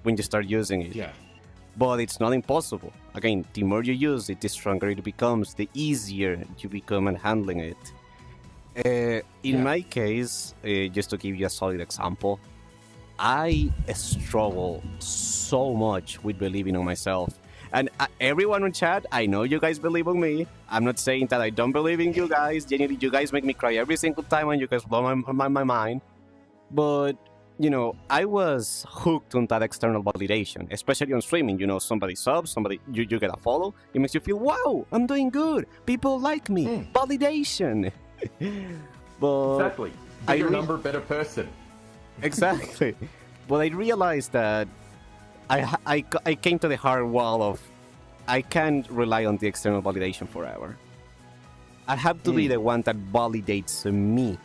when you start using it. Yeah. But it's not impossible. Again, the more you use it, the stronger it becomes, the easier you become at handling it. In my case, just to give you a solid example, I struggle so much with believing in myself. And everyone on chat, I know you guys believe in me. I'm not saying that I don't believe in you guys. Genuinely, you guys make me cry every single time and you guys blow my mind. But, I was hooked on that external validation, especially on streaming. Somebody subs, you get a follow. It makes you feel, wow, I'm doing good. People like me. Validation. But Exactly. Bigger number, better person. Exactly. But I realized that I came to the hard wall of I can't rely on the external validation forever. I have to be the one that validates me.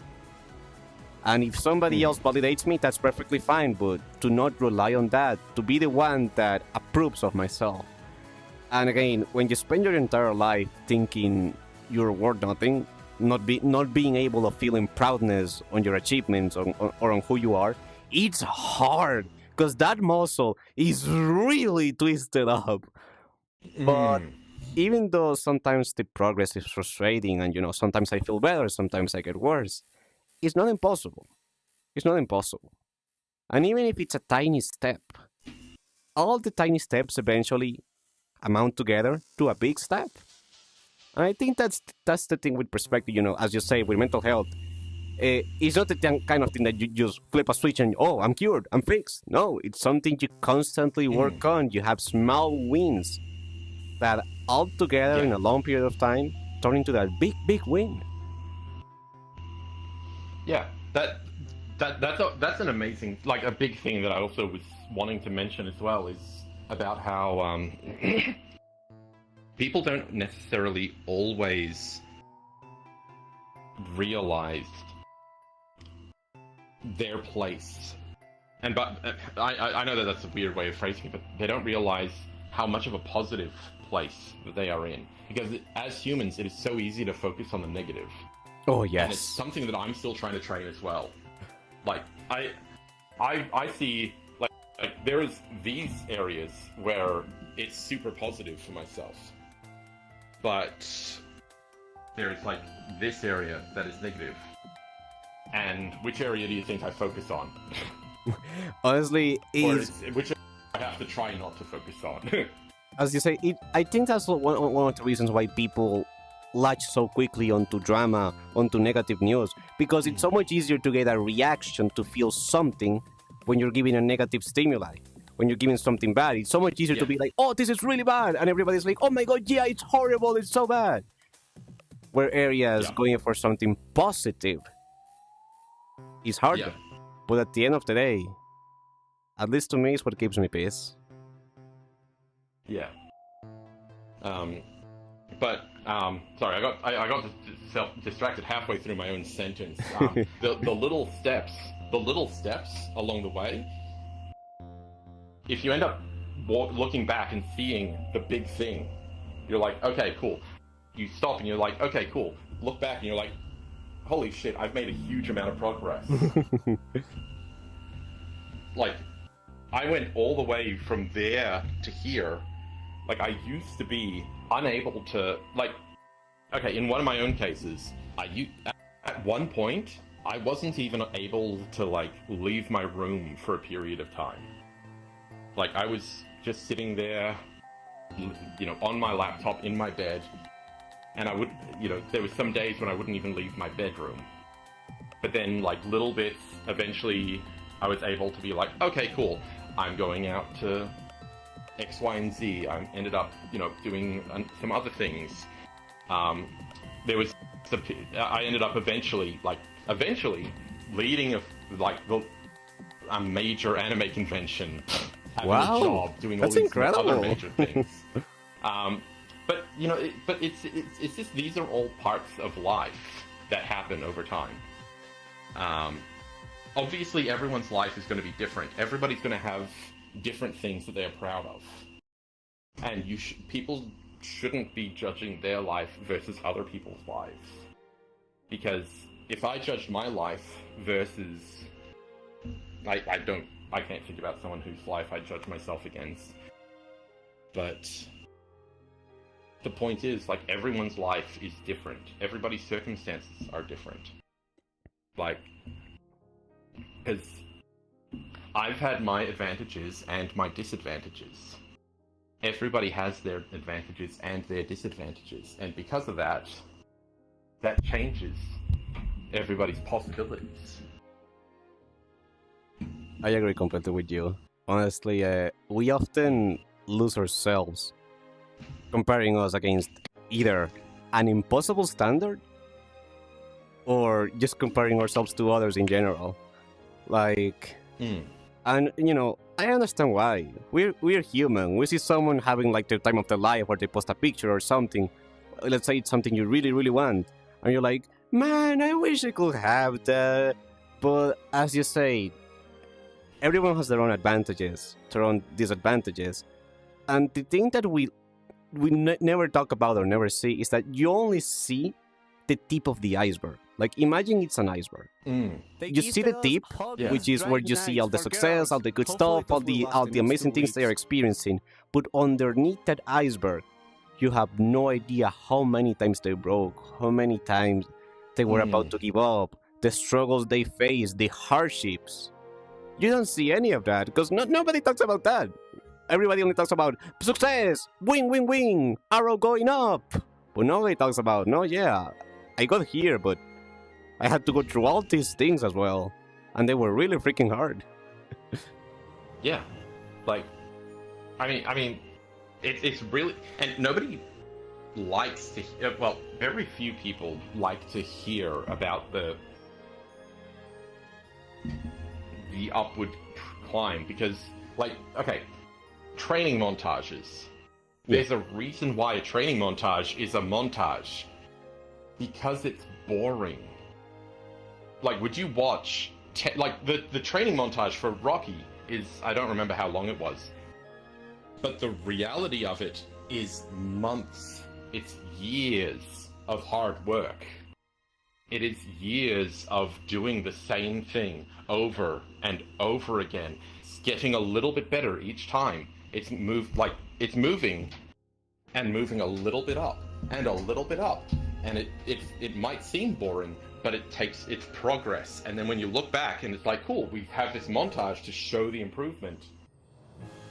And if somebody else validates me, that's perfectly fine, but to not rely on that, to be the one that approves of myself. And again, when you spend your entire life thinking you're worth nothing, not being able to feel proudness on your achievements or on who you are, it's hard. Because that muscle is really twisted up. But even though sometimes the progress is frustrating and, sometimes I feel better, sometimes I get worse, it's not impossible. It's not impossible. And even if it's a tiny step, all the tiny steps eventually amount together to a big step. And I think that's the thing with perspective, as you say, with mental health. It's not the kind of thing that you just flip a switch and, oh, I'm cured, I'm fixed. No, it's something you constantly work on. You have small wins that all together in a long period of time turn into that big win. Yeah, that's an amazing, like, a big thing that I also was wanting to mention as well is about how people don't necessarily always realize their place. But I know that that's a weird way of phrasing it, but they don't realize how much of a positive place that they are in. Because as humans, it is so easy to focus on the negative. Oh, yes. And it's something that I'm still trying to train as well. Like, I see, like there is these areas where it's super positive for myself. But there's, like, this area that is negative. And which area do you think I focus on? Honestly, which I have to try not to focus on. As you say, I think that's one of the reasons why people latch so quickly onto drama, onto negative news, because it's so much easier to get a reaction, to feel something when you're giving a negative stimuli. When you're giving something bad, it's so much easier to be like, oh, this is really bad, and everybody's like, oh my god, yeah, it's horrible, it's so bad. Where areas going for something positive is harder. But at the end of the day, at least to me, it's what gives me peace. Yeah. Sorry, I got distracted halfway through my own sentence. The little steps along the way. If you end up looking back and seeing the big thing, you're like, okay, cool. You stop and you're like, okay, cool. Look back and you're like, holy shit, I've made a huge amount of progress. Like, I went all the way from there to here. Like, I used to be unable to, like, okay, in one of my own cases, at one point, I wasn't even able to, like, leave my room for a period of time. Like, I was just sitting there, you know, on my laptop in my bed, and I would, you know, there was some days when I wouldn't even leave my bedroom. But then, like, little bits, eventually, I was able to be like, okay, cool, I'm going out to X, Y, and Z. I ended up, you know, doing some other things. I ended up eventually leading a major anime convention, having a job, doing all these other major things. But you know, it's just, these are all parts of life that happen over time. Obviously, everyone's life is going to be different. Everybody's going to have different things that they're proud of, and people shouldn't be judging their life versus other people's lives. Because if I judged my life versus, I can't think about someone whose life I judge myself against. But the point is, like, everyone's life is different. Everybody's circumstances are different. Like, because I've had my advantages and my disadvantages. Everybody has their advantages and their disadvantages, and because of that, that changes everybody's possibilities. I agree completely with you. Honestly, we often lose ourselves comparing us against either an impossible standard or just comparing ourselves to others in general. Like, and you know, I understand why. We're human. We see someone having like the time of their life, or they post a picture or something. Let's say it's something you really, really want, and you're like, man, I wish I could have that. But as you say, everyone has their own advantages, their own disadvantages, and the thing that we never talk about or never see is that you only see the tip of the iceberg. Like, imagine it's an iceberg. You see the tip, which is where you see all the success, all the good stuff, all the amazing things they are experiencing. But underneath that iceberg, you have no idea how many times they broke, how many times they were about to give up, the struggles they faced, the hardships. You don't see any of that, because nobody talks about that. Everybody only talks about success, win, win, win, arrow going up. But nobody talks about, no, yeah, I got here, but I had to go through all these things as well, and they were really freaking hard. Yeah, like, I mean, it's really, and nobody likes to. Well, very few people like to hear about the upward climb, because, like, okay, training montages. There's a reason why a training montage is a montage, because it's boring. Like, would you watch like the training montage for Rocky is, I don't remember how long it was, but the reality of it is months, it's years of hard work. It is years of doing the same thing over and over again. It's getting a little bit better each time. It's moving and moving a little bit up and a little bit up. And it might seem boring, but it's progress. And then when you look back and it's like, cool, we have this montage to show the improvement.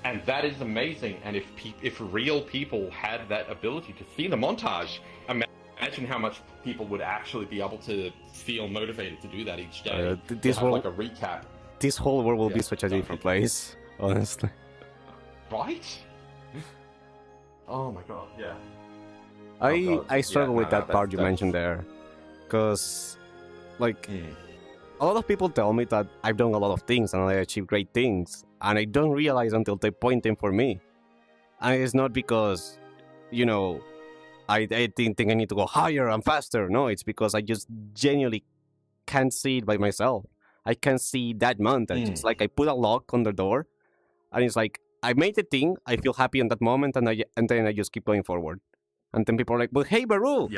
And that is amazing. And if real people had that ability to see the montage, imagine how much people would actually be able to feel motivated to do that each day. Like a recap. This whole world will be such a different place, honestly. Right? Oh my god, yeah. I struggle with that part you mentioned there, because, like, a lot of people tell me that I've done a lot of things and I achieved great things, and I don't realize until they point them for me. And it's not because, you know, I didn't think I need to go higher and faster. No, it's because I just genuinely can't see it by myself. I can't see that mountain. It's like I put a lock on the door, and it's like, I made the thing, I feel happy in that moment, and then I just keep going forward. And then people are like, but hey, Varoo,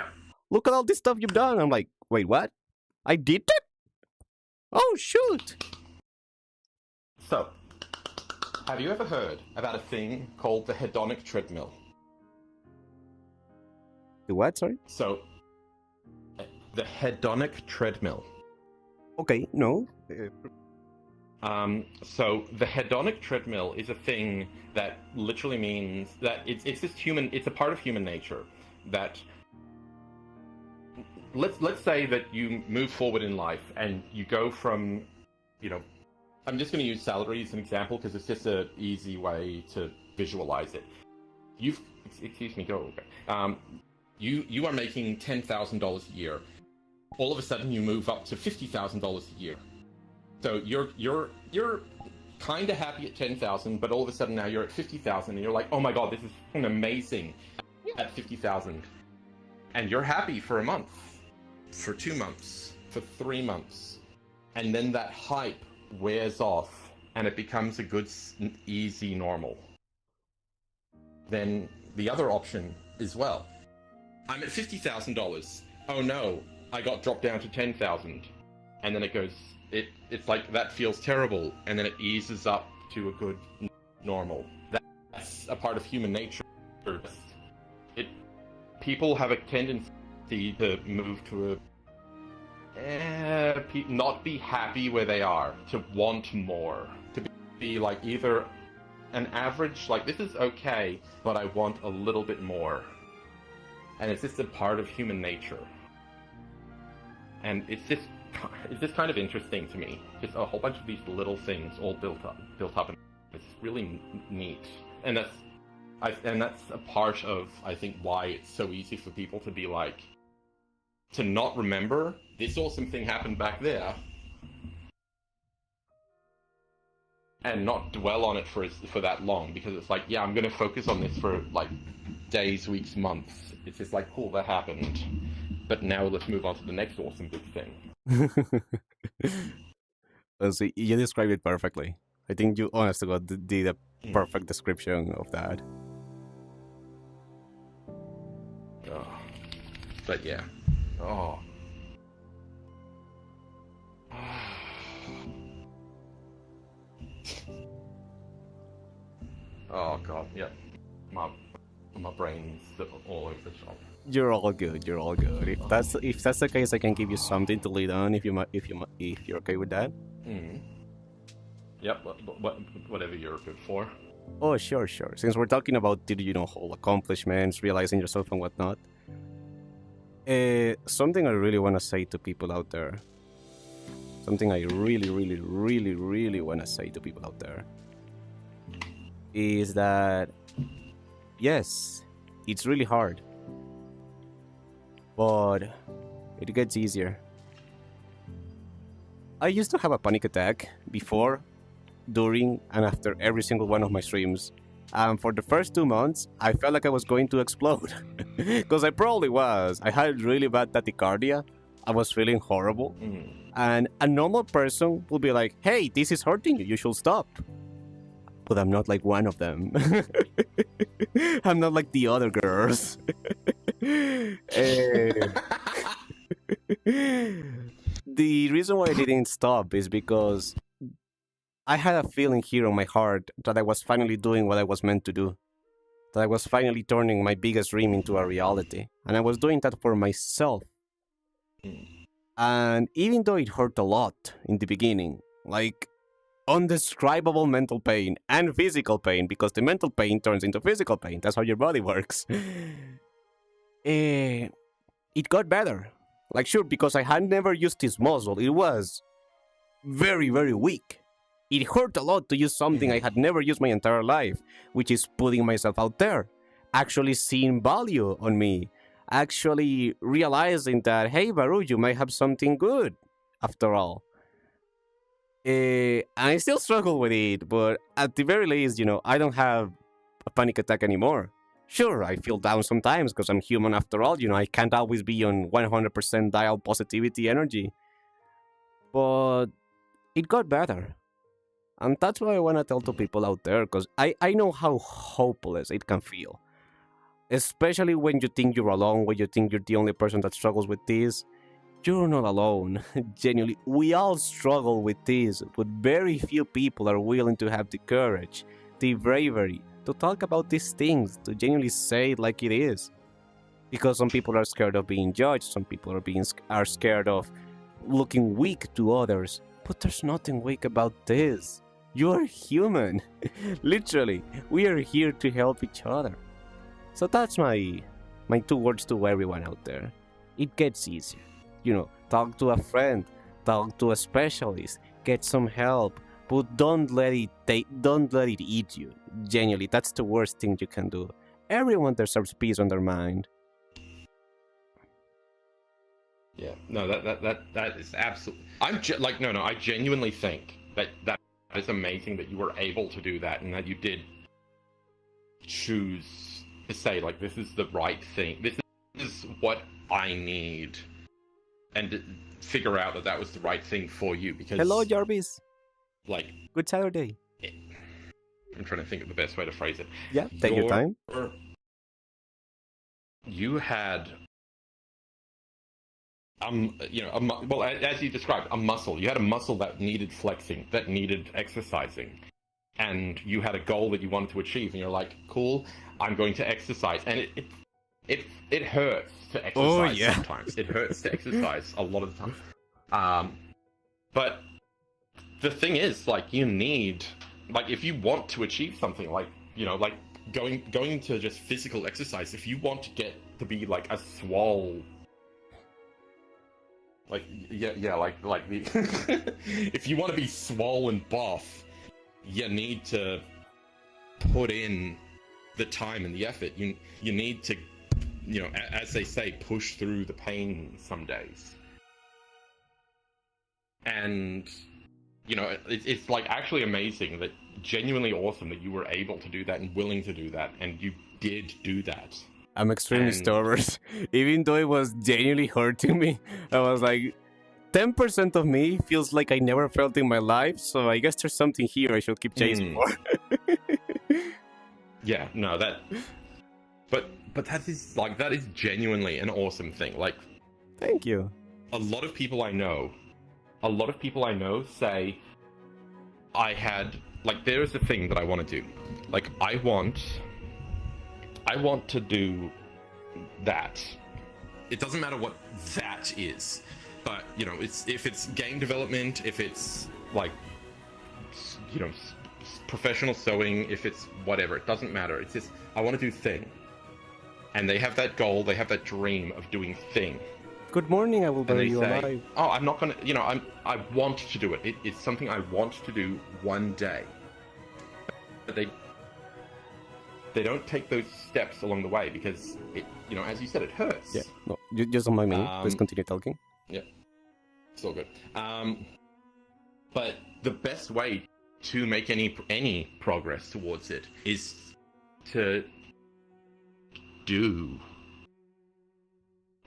look at all this stuff you've done. I'm like, wait, what? I did that? Oh, shoot! So, have you ever heard about a thing called the hedonic treadmill? The what, sorry? So, the hedonic treadmill. Okay, no. So the hedonic treadmill is a thing that literally means that it's just human. It's a part of human nature that let's say that you move forward in life and you go from, I'm just going to use salary as an example because it's just an easy way to visualize it. Excuse me, go. You are making $10,000 a year. All of a sudden, you move up to $50,000 a year. So you're kind of happy at 10,000, but all of a sudden now you're at 50,000, and you're like, oh my god, this is amazing at 50,000, and you're happy for a month, for 2 months, for 3 months, and then that hype wears off, and it becomes a good, easy normal. Then the other option is, well, I'm at $50,000. Oh no, I got dropped down to 10,000, and then it goes. It's like that feels terrible, and then it eases up to a good normal. That's a part of human nature. People have a tendency to move to not be happy where they are, to want more, to be like either an average, like this is okay, but I want a little bit more. And it's just a part of human nature. And it's just kind of interesting to me. Just a whole bunch of these little things all built up, and it's really neat. And that's a part of, I think, why it's so easy for people to be like, to not remember this awesome thing happened back there, and not dwell on it for that long, because it's like, yeah, I'm gonna focus on this for like days, weeks, months. It's just like, cool, that happened, but now let's move on to the next awesome big thing. So you described it perfectly. I think you, honest to God, did a perfect description of that. Oh. But yeah. Oh. Oh god, yeah. My brain's all over the shop. You're all good. You're all good. If that's the case, I can give you something to lead on. If you're okay with that. Yep. Whatever you're good for. Oh, sure. Since we're talking about whole accomplishments, realizing yourself and whatnot, something I really want to say to people out there. Something I really want to say to people out there is that yes, it's really hard. But it gets easier. I used to have a panic attack before, during, and after every single one of my streams. And for the first 2 months, I felt like I was going to explode. Because I probably was. I had really bad tachycardia. I was feeling horrible. And a normal person would be like, hey, this is hurting you. You should stop. But I'm not like one of them. I'm not like the other girls. The reason why I didn't stop is because I had a feeling here on my heart that I was finally doing what I was meant to do. That I was finally turning my biggest dream into a reality. And I was doing that for myself. And even though it hurt a lot in the beginning, like undescribable mental pain and physical pain, because the mental pain turns into physical pain. That's how your body works. It got better. Like, sure, because I had never used this muscle. It was very weak. It hurt a lot to use something I had never used my entire life, which is putting myself out there, actually seeing value on me, actually realizing that, hey, Varoo, you might have something good after all. I still struggle with it, but at the very least, I don't have a panic attack anymore. Sure, I feel down sometimes because I'm human after all. I can't always be on 100% dial positivity energy. But it got better. And that's what I want to tell to people out there, because I know how hopeless it can feel. Especially when you think you're alone, when you think you're the only person that struggles with this. you're not alone. Genuinely, we all struggle with this, but very few people are willing to have the courage, the bravery, to talk about these things, to genuinely say it like it is. Because some people are scared of being judged, some people are scared of looking weak to others. But there's nothing weak about this. You're human. Literally, we are here to help each other. So that's my 2 words to everyone out there. It gets easier. Talk to a friend, talk to a specialist, get some help, but don't let it eat you. Genuinely, that's the worst thing you can do. Everyone deserves peace on their mind. Yeah, no, that is absolutely. I genuinely think that is amazing that you were able to do that and that you did choose to say, like, this is the right thing. This is what I need, and to figure out that was the right thing for you. Because hello, Jarvis. Like, good Saturday. I'm trying to think of the best way to phrase it. Yeah, take your time. You had, as you described, a muscle. You had a muscle that needed flexing, that needed exercising, and you had a goal that you wanted to achieve. And you're like, cool, I'm going to exercise, and it hurts to exercise sometimes. It hurts to exercise a lot of the time. But the thing is, like, you need, like, if you want to achieve something, like, like going to just physical exercise, if you want to get to be like a swole, like the if you want to be swole and buff, you need to put in the time and the effort. You need to, as they say, push through the pain some days. And it's like actually amazing, that genuinely awesome that you were able to do that and willing to do that, and you did do that. I'm extremely stubborn. Even though it was genuinely hurting me, I was like, 10% of me feels like I never felt in my life, so I guess there's something here I should keep chasing for. Yeah, no, but that is genuinely an awesome thing. Like, thank you. A lot of people I know say, there's a thing that I want to do. Like, I want to do that. It doesn't matter what that is, but if it's game development, if it's like, professional sewing, if it's whatever, it doesn't matter. It's just, I want to do thing. And they have that goal, they have that dream of doing thing. Good morning, I will bury you alive. Oh, I'm not gonna, I want to do it. It's something I want to do one day. But they don't take those steps along the way because it, as you said, it hurts. Yeah, no, just don't mind me. Please continue talking. Yeah, it's all good. But the best way to make any progress towards it is to do.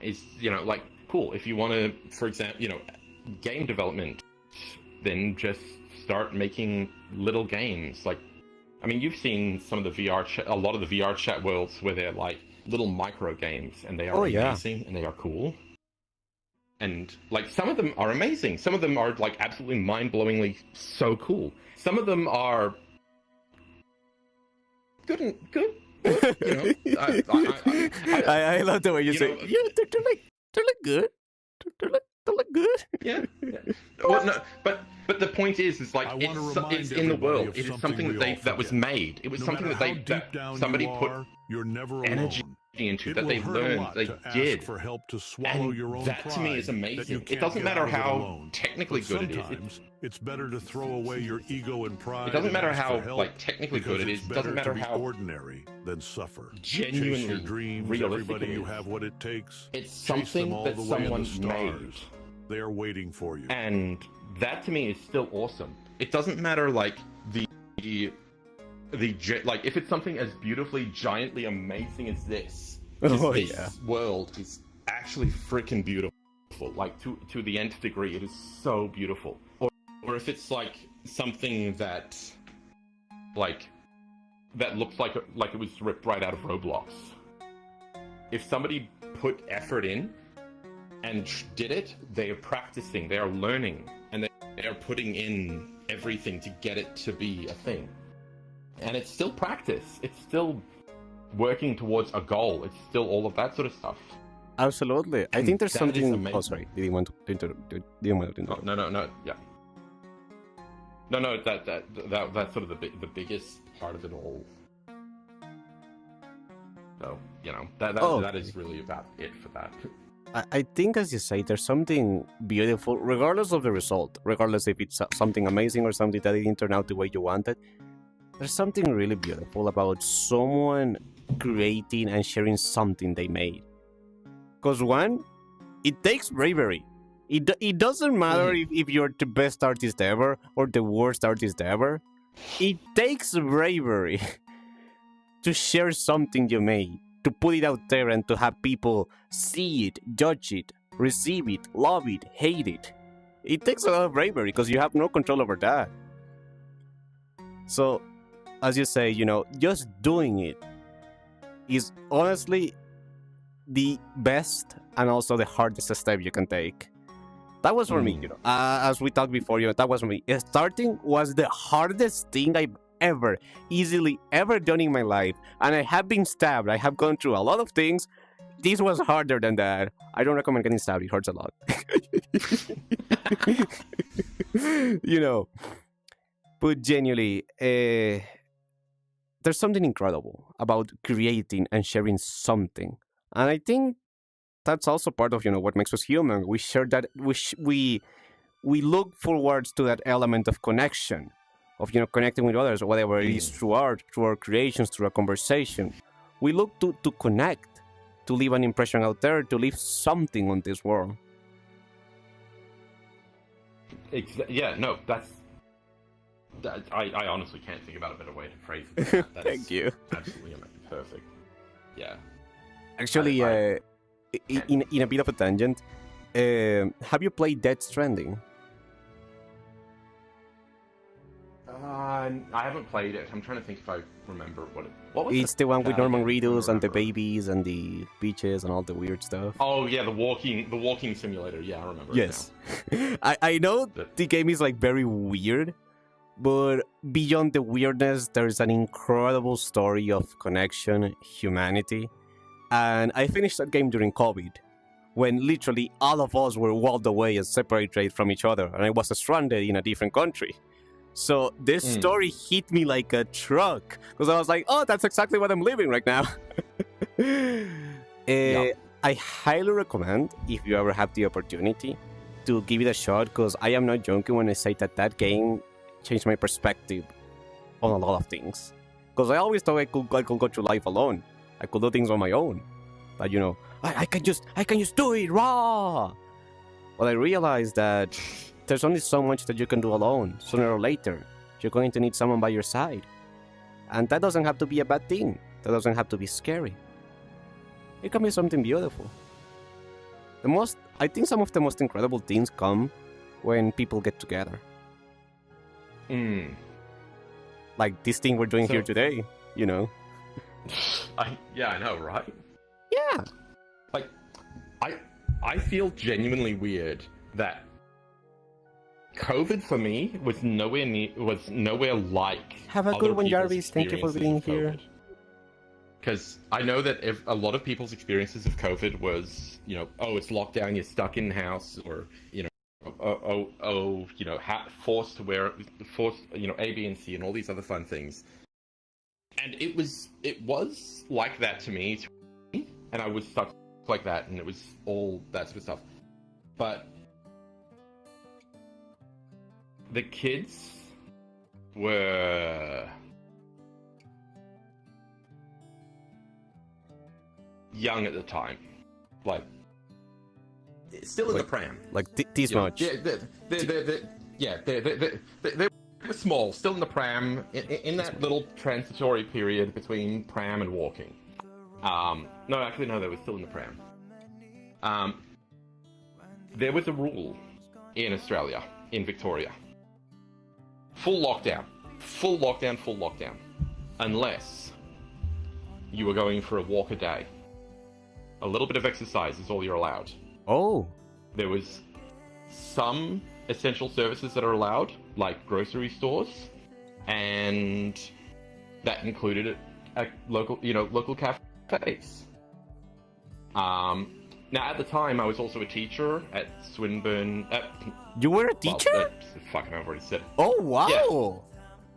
Is, like, cool. If you want to, for example, game development, then just start making little games. Like, I mean, you've seen some of the a lot of the VRChat worlds where they're like little micro games, and they are amazing and they are cool. And like, some of them are amazing. Some of them are like absolutely mind-blowingly so cool. Some of them are good. I love the way you say. Yeah, they look good. They look good. Yeah. Well, no, but the point is like, it's in the world. It is something that was made. It was something that somebody put energy into, that they learned, they did. For help to swallow your own that to me is amazing. It doesn't matter how technically good it is. It's better to throw away your ego and pride. It doesn't matter how technically good it is. It doesn't matter how ordinary than suffer. Genuinely, chase your dreams. Everybody, you have what it takes. It's something that someone made. They are waiting for you. And that to me is still awesome. It doesn't matter like if it's something as beautifully, giantly amazing as this. This world is actually freaking beautiful. Like, to the nth degree, it is so beautiful. Or if it's like something that looks like it was ripped right out of Roblox. If somebody put effort in, and did it, they are practicing, they are learning, and they are putting in everything to get it to be a thing. And it's still practice. It's still working towards a goal. It's still all of that sort of stuff. Absolutely. I think there's That is something. amazing. Oh, sorry. Didn't want to interrupt. Didn't want to interrupt. No. Yeah. No. That's sort of the biggest part of it all. So that is really about it for that. I think, as you say, there's something beautiful, regardless of the result, regardless if it's something amazing or something that didn't turn out the way you wanted. There's something really beautiful about someone creating and sharing something they made. Because one, it takes bravery. It doesn't matter if you're the best artist ever or the worst artist ever. It takes bravery to share something you made, to put it out there and to have people see it, judge it, receive it, love it, hate it. It takes a lot of bravery because you have no control over that. So, as you say, just doing it is honestly the best and also the hardest step you can take. That was for me, as we talked before, that was for me. Starting was the hardest thing I've easily ever done in my life. And I have been stabbed. I have gone through a lot of things. This was harder than that. I don't recommend getting stabbed. It hurts a lot. But genuinely, there's something incredible about creating and sharing something. And I think that's also part of what makes us human. We share that. We look forwards to that element of connection, of connecting with others, whatever it is, through art, through our creations, through a conversation. We look to connect, to leave an impression out there, to leave something on this world. I honestly can't think about a better way to phrase it. Thank you. Absolutely perfect. Yeah. Actually, in a bit of a tangent, have you played Death Stranding? I haven't played it. I'm trying to think if I remember what was it's the one with Norman Reedus and the babies and the beaches and all the weird stuff. Oh yeah, the walking simulator. Yeah, I remember. Yes. It now. I know the game is very weird, but beyond the weirdness, there's an incredible story of connection, humanity. And I finished that game during COVID, when literally all of us were walled away and separated from each other, and I was stranded in a different country. So this story hit me like a truck, because I was like, oh, that's exactly what I'm living right now. I highly recommend, if you ever have the opportunity, to give it a shot, because I am not joking when I say that game changed my perspective on a lot of things. Because I always thought I could go through life alone. I could do things on my own. But I can just do it raw. But I realized that there's only so much that you can do alone. Sooner or later, you're going to need someone by your side. And that doesn't have to be a bad thing. That doesn't have to be scary. It can be something beautiful. I think some of the most incredible things come when people get together. Like this thing we're doing here today, I know, right? Yeah. Like, I feel genuinely weird that COVID for me was nowhere like. Have a good one, Jarvis. Thank you for being here. Because I know that if a lot of people's experiences of COVID was, it's lockdown, you're stuck in house, or forced to wear, A, B, and C, and all these other fun things. And it was like that to me, and I was stuck like that, and it was all that sort of stuff. But the kids were young at the time, like still in the pram, like this much. Yeah, they were small, still in the pram, in that little transitory period between pram and walking. No, actually, no, they were still in the pram. There was a rule in Australia, in Victoria. Full lockdown, unless you were going for a walk a day. A little bit of exercise is all you're allowed. Oh. There was some essential services that are allowed, like grocery stores, and that included a local cafes. Now, at the time, I was also a teacher at Swinburne. You were a teacher? Well, fucking, I've already said it. Oh, wow.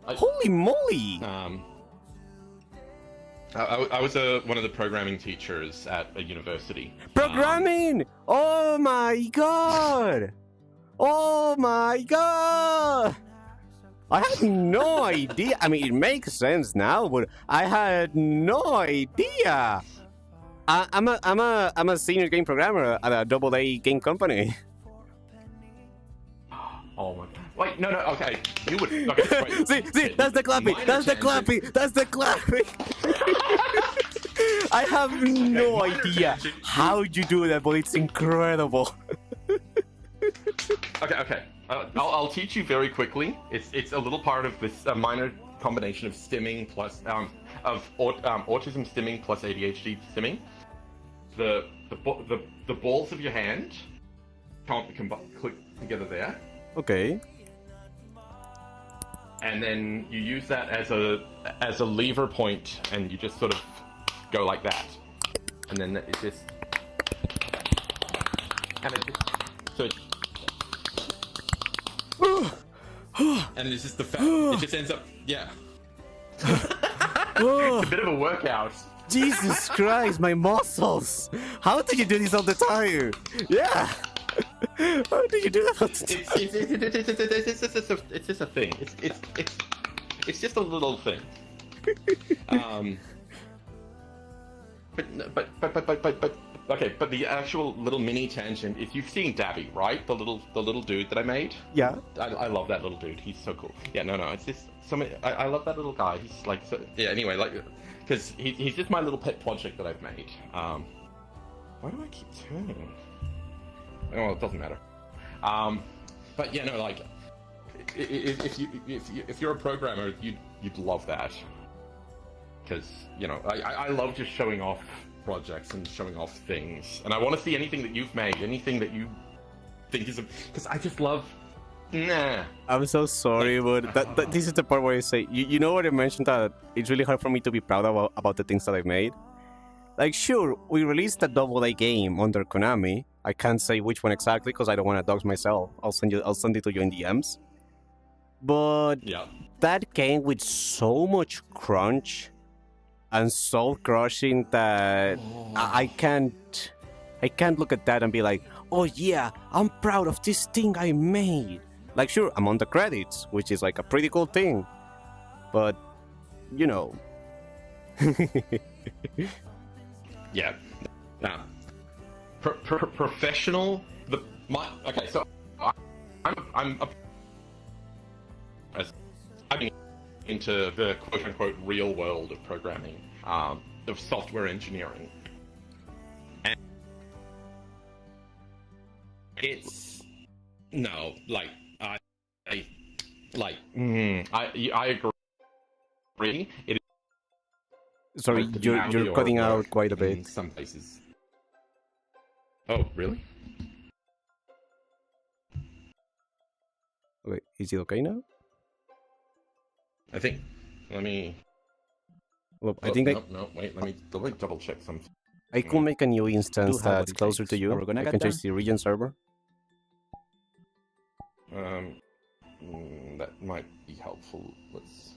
Yeah. Holy moly. I was one of the programming teachers at a university. Programming! Oh my god! Oh my god! I had no idea. I mean, it makes sense now, but I had no idea. I'm a senior game programmer at a AA game company. Oh my god. Wait, no, okay. You would. Okay, wait. see, that's the clapping. That's the clapping. That's the clapping. I have no idea how you do that, but it's incredible. Okay. I'll teach you very quickly. It's a little part of this minor combination of stimming plus autism stimming plus ADHD stimming. The balls of your hand can't click together there. Okay. And then you use that as a lever point, and you just sort of go like that, and then it just and it's just it just ends up it's a bit of a workout. Jesus Christ, my muscles! How do you do this all the time? Yeah. How do you do that all the time? It's just a thing. It's just a little thing. But okay. But the actual little mini tangent. If you've seen Dabby, right? The little dude that I made. Yeah. I love that little dude. He's so cool. Yeah. No. It's just I love that little guy. He's like so. Yeah. Anyway, like, because he's just my little pet project that I've made. Why do I keep turning? Oh, it doesn't matter. But yeah, no, like, if you're a programmer, you'd love that, because I love just showing off projects and showing off things, and I want to see anything that you've made, anything that you think is, because I just love. Nah. I'm so sorry, but this is the part where I say, you know what I mentioned, that it's really hard for me to be proud about the things that I've made. Like, sure, we released a AA game under Konami. I can't say which one exactly because I don't want to dox myself. I'll send it to you in DMs. But yeah, that game with so much crunch and soul crushing that I can't look at that and be like, oh yeah, I'm proud of this thing I made. Like, sure, I'm on the credits, which is like a pretty cool thing, but Yeah. Now, professional. Okay. So I'm into the quote unquote real world of programming, of software engineering, and it's I agree. It Sorry, you're cutting out quite a bit. In some places. Oh, really? Wait, is it okay now? I think. Let me. Well, Oh, I think no, wait. Let me double check something. I could make a new instance Do have what that's it closer takes. to you. Are we gonna I get can there? change the region server. That might be helpful. Let's.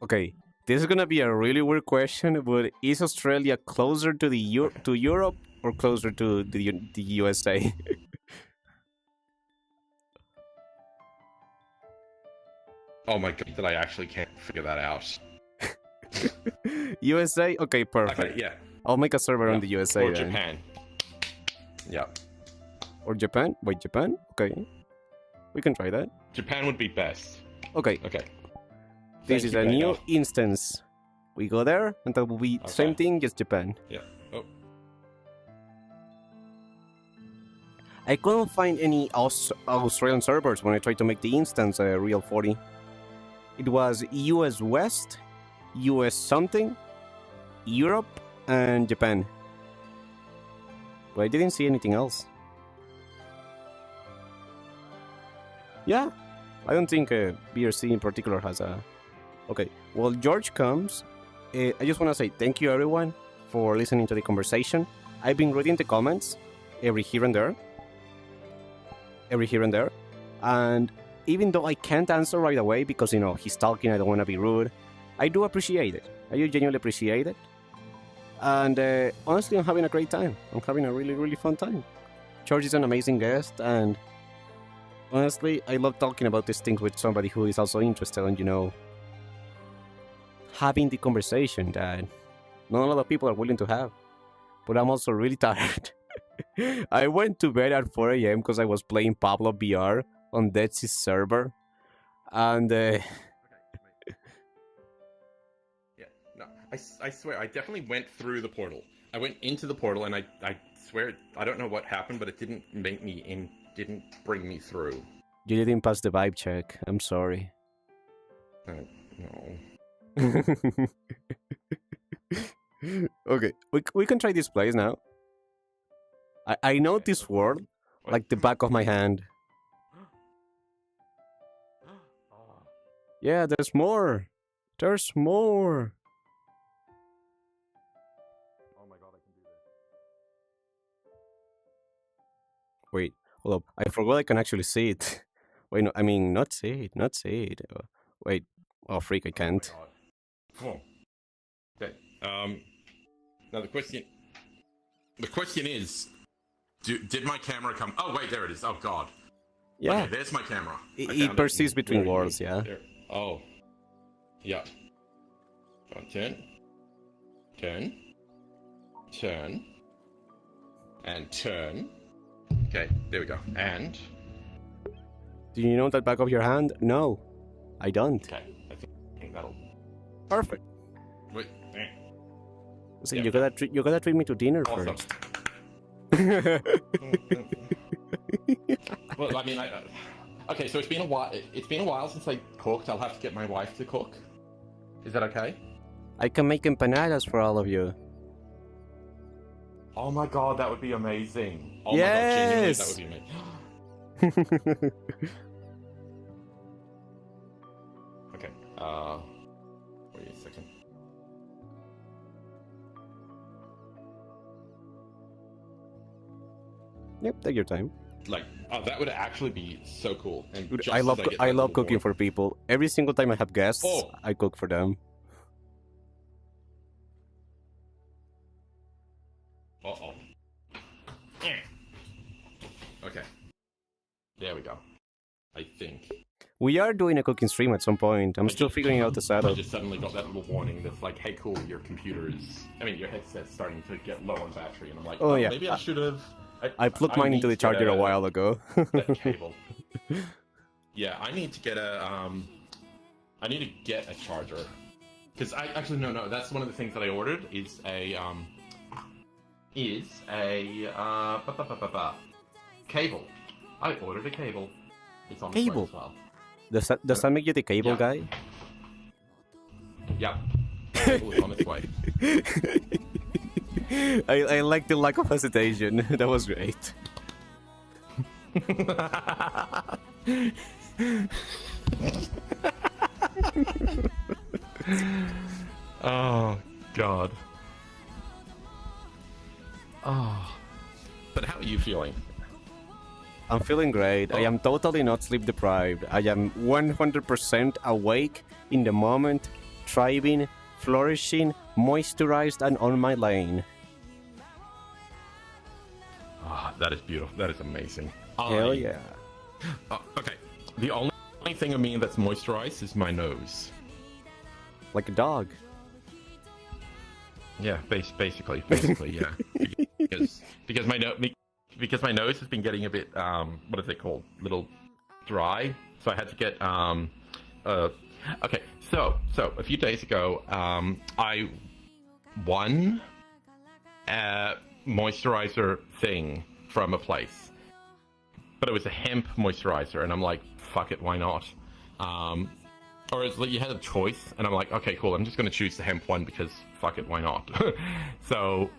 Okay, this is gonna be a really weird question, but is Australia closer to to Europe or closer to the USA? Oh my god, that I actually can't figure that out. USA? Okay, perfect. Okay, yeah. I'll make a server on the USA Or then. Japan. Yeah. Or Japan? Wait, Japan? Okay. We can try that. Japan would be best. Okay, Okay. this Thank is you, a new Vega. instance. We go there, and that will be Okay. same thing, just Japan. Yeah. Oh. I couldn't find any Australian servers when I tried to make the instance Real 40. It was US West, US something, Europe, and Japan. but I didn't see anything else. Yeah, I don't think VRC in particular has a... Okay, well, George comes. I just want to say thank you, everyone, for listening to the conversation. I've been reading the comments every here and there. And even though I can't answer right away because, you know, he's talking, I don't want to be rude, I do appreciate it. I do genuinely appreciate it. And honestly, I'm having a great time. I'm having a really, really fun time. George is an amazing guest, and honestly, I love talking about these things with somebody who is also interested in, you know, having the conversation that not a lot of people are willing to have. But I'm also really tired. I went to bed at 4 a.m. because I was playing Pablo VR on Dead Sea server. And Yeah, no, I swear, I definitely went through the portal. I went into the portal, and I swear, I don't know what happened, but it didn't make me in, didn't bring me through. you didn't pass the vibe check. I'm sorry. No. Okay, we can try this place now. I know this world like the back of my hand. Yeah, there's more. There's more. Oh my god, I can do this. Wait, hold up. I forgot I can actually see it. Wait, no, I mean, not see it. Wait. Oh, freak, I can't. Oh my god. Oh. Okay. Now the question is, did my camera come? Oh wait, there it is. Oh god. Yeah. Okay, there's my camera. It persists between worlds, yeah. There. Oh. Yeah. Turn. And turn. Okay, there we go. And. Do you know that back of your hand? No, I don't. Okay, I think that'll. Perfect. Wait. So Yeah. you gotta treat me to dinner Awesome. first. Well, I mean, okay. So it's been a while. It's been a while since I cooked. I'll have to get my wife to cook. Is that okay? I can make empanadas for all of you. Oh my god, that would be amazing. Oh Yes! my god, genuinely, that would be amazing. Okay. Wait a second. Yep, take your time. Like, that would actually be so cool. And Dude, just I as love get I that love little cooking board- for people. Every single time I have guests, Oh. I cook for them. Uh-oh. Okay. There we go. I think. We are doing a cooking stream at some point. I'm still figuring out the I setup. just suddenly got that little warning that's like, hey, cool, your computer is... I mean, your headset's starting to get low on battery. And I'm like, Oh, yeah. maybe I should have... I plugged mine into the charger a while ago. That cable. Yeah, I need to get a... I need to get a charger. Because I... Actually, no. That's one of the things that I ordered is a... cable. I ordered a cable. It's on the way Cable? as well. Does that make you the cable Yeah. guy? Yep. Cable is on its way. I like the lack of hesitation. That was great. Oh, God. Oh. But how are you feeling? I'm feeling great. I am totally not sleep deprived. I am 100% awake in the moment, thriving, flourishing, moisturized, and on my lane. Ah, that is beautiful. That is amazing. Hell yeah. Okay. The only thing of me that's moisturized is my nose. Like a dog. Yeah, basically, yeah. because my nose has been getting a bit what is it called? Little dry. So I had to get okay. So a few days ago, I won a moisturizer thing from a place, but it was a hemp moisturizer, and I'm like, fuck it, why not? Or it's like you had a choice, and I'm like, okay, cool, I'm just gonna choose the hemp one because fuck it, why not? So,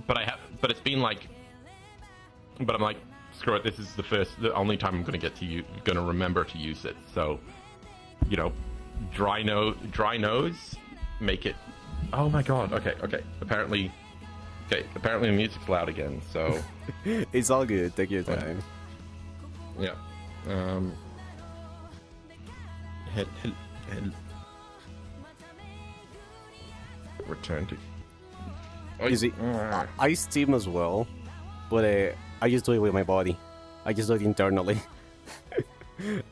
but it's been like But I'm like, screw it. This is the only time I'm gonna remember to use it. So, you know, dry nose, make it. Oh my god. Okay. Apparently the music's loud again. So It's all good. Take your time. yeah. Head. Return to. Oh, You see, I steam as well, but I just do it with my body. I just do it internally.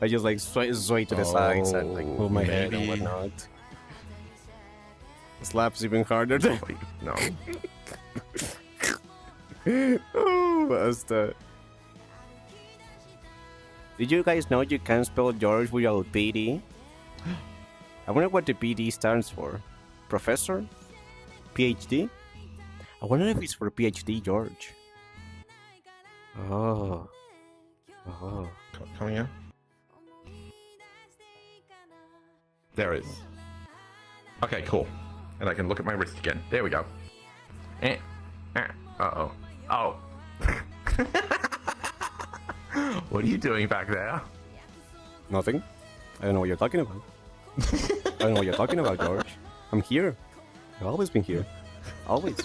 I just like sway to the sides and like move my head and maybe. whatnot. Slaps even harder. No. Oh, basta. Did you guys know you can spell George without PD? I wonder what the PD stands for. Professor? PhD? I wonder if it's for PhD George. Oh. Coming in. There it is. Okay, cool. And I can look at my wrist again. There we go. Uh-oh. Oh. What are you doing back there? Nothing. I don't know what you're talking about. I don't know what you're talking about, George. I'm here. I've always been here. Always.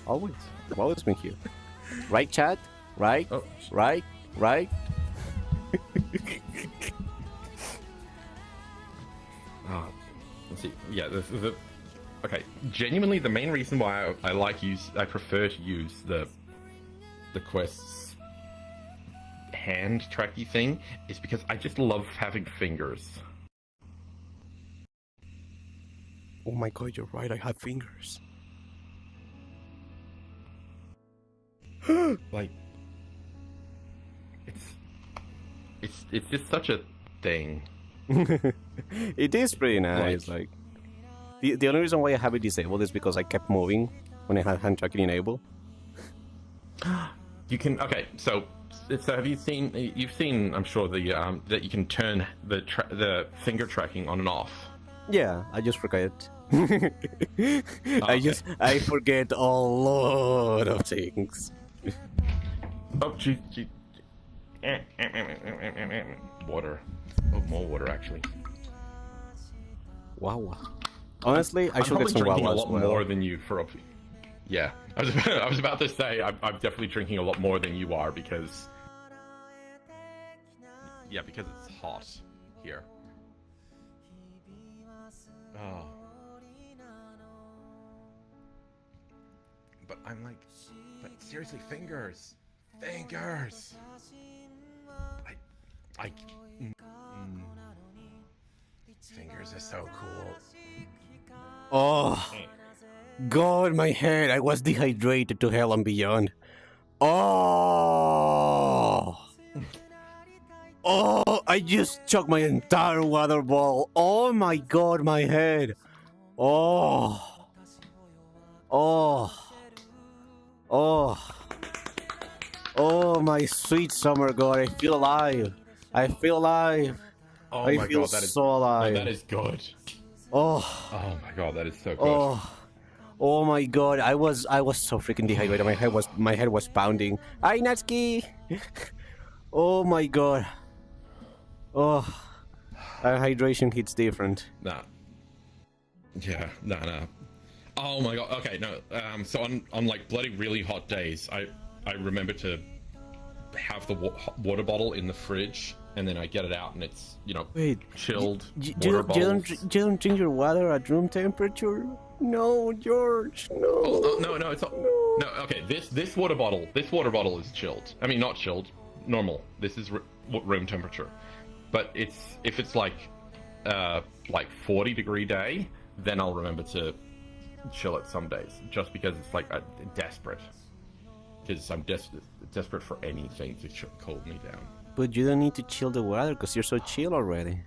I've always been here. Right, chat? Right? Oh. Right? Let's see. Yeah, okay. Genuinely, the main reason why I prefer to use the Quest's hand tracky thing is because I just love having fingers. Oh my god, you're right. I have fingers. Like, it's just such a thing. It is pretty nice. Like the only reason why I have it disabled is because I kept moving when I had hand tracking enabled. You can so have you seen? You've seen, I'm sure, the that you can turn the finger tracking on and off. Yeah, I just forget. I forget a lot of things. Oh, gee. Water. Oh, more water, actually. Wow. Honestly, I I'm should get probably some drinking Wawa a as lot well. more than you for. Yeah, I was about to say I'm definitely drinking a lot more than you are because. Yeah, because it's hot here. Oh. But I'm like, but seriously, fingers. Fingers are so cool. Oh, God, my head. I was dehydrated to hell and beyond. Oh, I just chugged my entire water bottle. Oh my God, my head. Oh, my sweet summer God. I feel alive. Oh I my feel god, that is so alive. that is good. Oh My god, that is so good. Oh my God! I was so freaking dehydrated. My head was pounding. Hi, Natsuki. Oh my God. Oh, hydration hits different. Nah. Oh my god. Okay, no. So on like bloody really hot days, I remember to have the water bottle in the fridge, and then I get it out, and it's chilled water bottles. You don't drink your water at room temperature? No, George. No. No, it's not. No. Okay, this water bottle is chilled. I mean, not chilled, normal. This is room temperature. But if it's like 40-degree day, then I'll remember to chill it some days, just because it's like desperate. Because I'm desperate for anything to cool me down. But you don't need to chill the water because you're so chill already.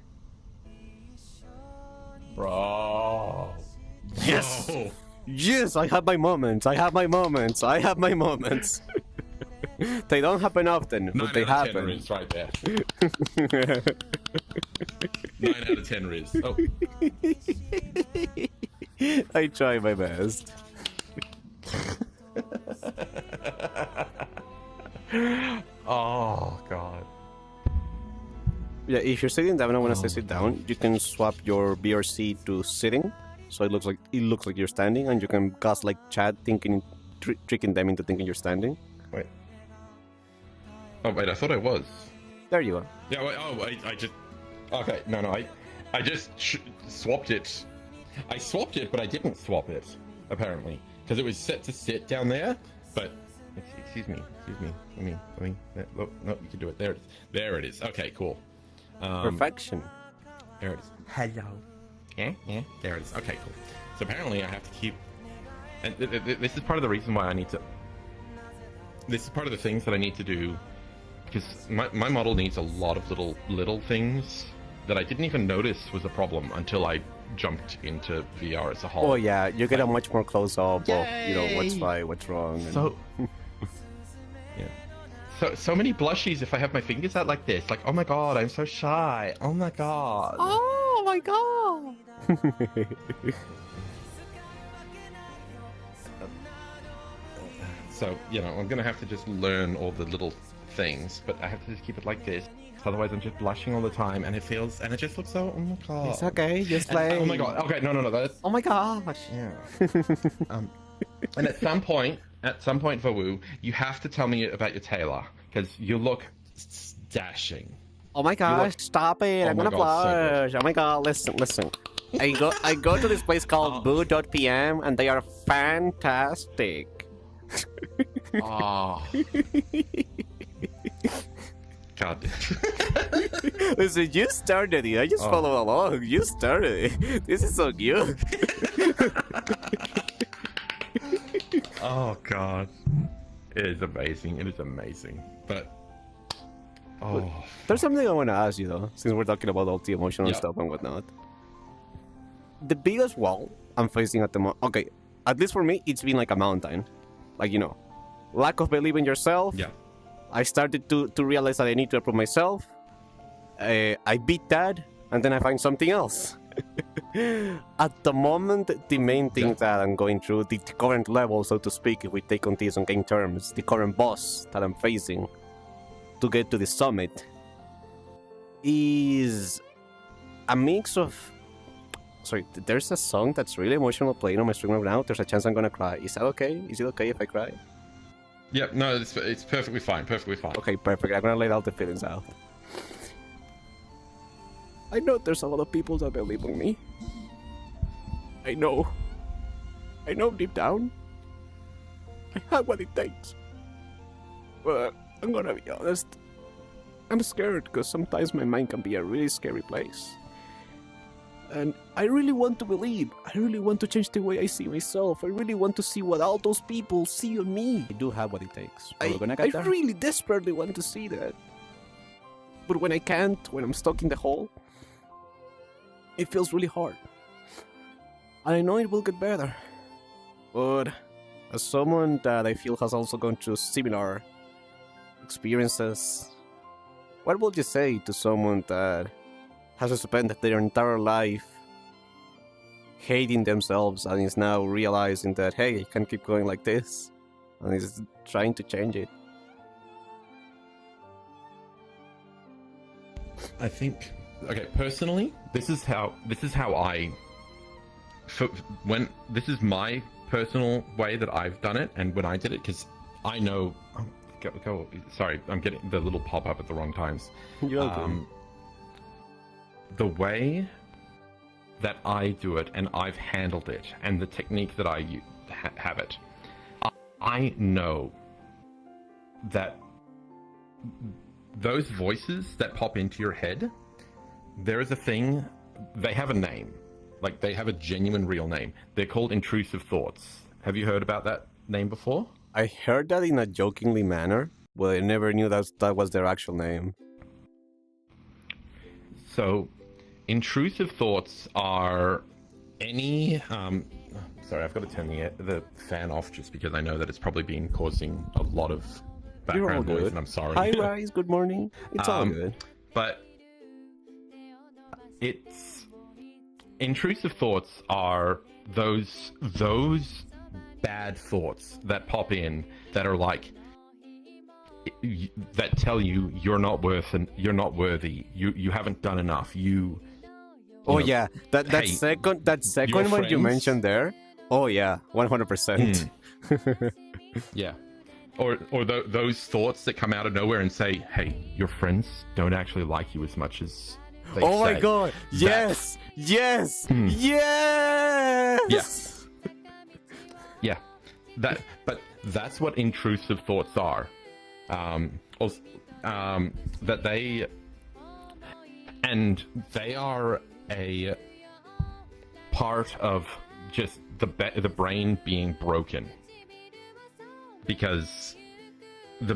Bro. Yes. No. Yes, I have my moments. They don't happen often, but they happen. 9 out of 10 Riz right there. 9 out of 10 Riz. Oh. I try my best. Oh god. Yeah, if you're sitting down and want to say sit down, you can swap your VRC to sitting, so it looks like you're standing, and you can gaslight chat, tricking them into thinking you're standing. Wait. Oh wait, I thought I was. There you are. Yeah. Wait, I just. Okay. No. I just swapped it. I swapped it, but I didn't swap it apparently because it was set to sit down there. But excuse me. Let me. Look, no, you can do it. There it is. Okay. Cool. Perfection. There it is. Hello. Yeah. There it is. Okay, cool. So apparently I have to keep... And this is part of the reason why I need to... This is part of the things that I need to do, because my model needs a lot of little things that I didn't even notice was a problem until I jumped into VR as a whole. Oh yeah, you get a much more close-up of, what's right, what's wrong. And... So... yeah. So many blushies if I have my fingers out like this. Like, oh my god, I'm so shy. Oh my god. Oh my god. So, I'm gonna have to just learn all the little things, but I have to just keep it like this. Otherwise I'm just blushing all the time, and it just looks so, oh my god. It's okay, just like... Oh my god, okay, no, that's... Oh my gosh. Yeah. And at some point, Varoo, you have to tell me about your tailor, because you look dashing. Oh my gosh, stop it, I'm gonna blush. So oh my god, listen. I go to this place called boo.pm, and they are fantastic. Oh. God. Listen, you started it. I just follow along. You started it. This is so cute. Oh god. It is amazing. But there's something I want to ask you though, since we're talking about all the emotional stuff and whatnot. The biggest wall I'm facing at the moment, okay, at least for me, it's been like a mountain. Like, lack of belief in yourself. Yeah. I started to realize that I need to improve myself. I beat that, and then I find something else. At the moment, the main thing that I'm going through, the current level, so to speak, if we take on these on game terms, the current boss that I'm facing to get to the summit, is a mix of... Sorry, there's a song that's really emotional playing on my stream right now. There's a chance I'm gonna cry. Is that okay? Is it okay if I cry? Yeah, no, it's perfectly fine. Okay, perfect. I'm gonna let all the feelings out. I know there's a lot of people that believe in me. I know deep down, I have what it takes. But I'm gonna be honest, I'm scared because sometimes my mind can be a really scary place. And I really want to believe. I really want to change the way I see myself. I really want to see what all those people see on me. I do have what it takes. I really desperately want to see that. But when I can't, when I'm stuck in the hole, it feels really hard. And I know it will get better. But as someone that I feel has also gone through similar experiences, what would you say to someone that has spent their entire life hating themselves and is now realizing that, hey, I can't keep going like this, and is trying to change it? I think, okay, personally, this is how I, this is my personal way that I've done it, and when I did it, because I know, sorry, I'm getting the little pop-up at the wrong times. You're okay. The way that I do it, and I've handled it, and the technique that I have it, I know that those voices that pop into your head, there is a thing, they have a name. Like, they have a genuine real name. They're called intrusive thoughts. Have you heard about that name before? I heard that in a jokingly manner, but I never knew that was their actual name. So, intrusive thoughts are any... sorry, I've got to turn the fan off just because I know that it's probably been causing a lot of background noise, and I'm sorry. Hi, Rise. Good morning. It's all good. But it's... Intrusive thoughts are those bad thoughts that pop in that are like, that tell you you're not worthy. You haven't done enough. Oh know, yeah, that hey, second your one you friends- mentioned there. Oh yeah, 100%. Yeah. Or those thoughts that come out of nowhere and say, "Hey, your friends don't actually like you as much as they Oh my say." god! Yes, yes, yes. Yeah. But that's what intrusive thoughts are. That they are a part of just the brain being broken, because the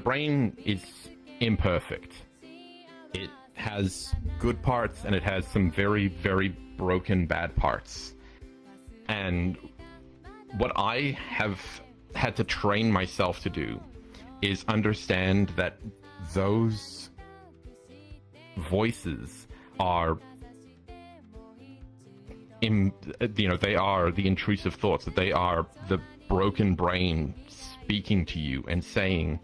brain is imperfect. It has good parts and it has some very, very broken bad parts. And what I have had to train myself to do is understand that those voices are they are the intrusive thoughts, that they are the broken brain speaking to you and saying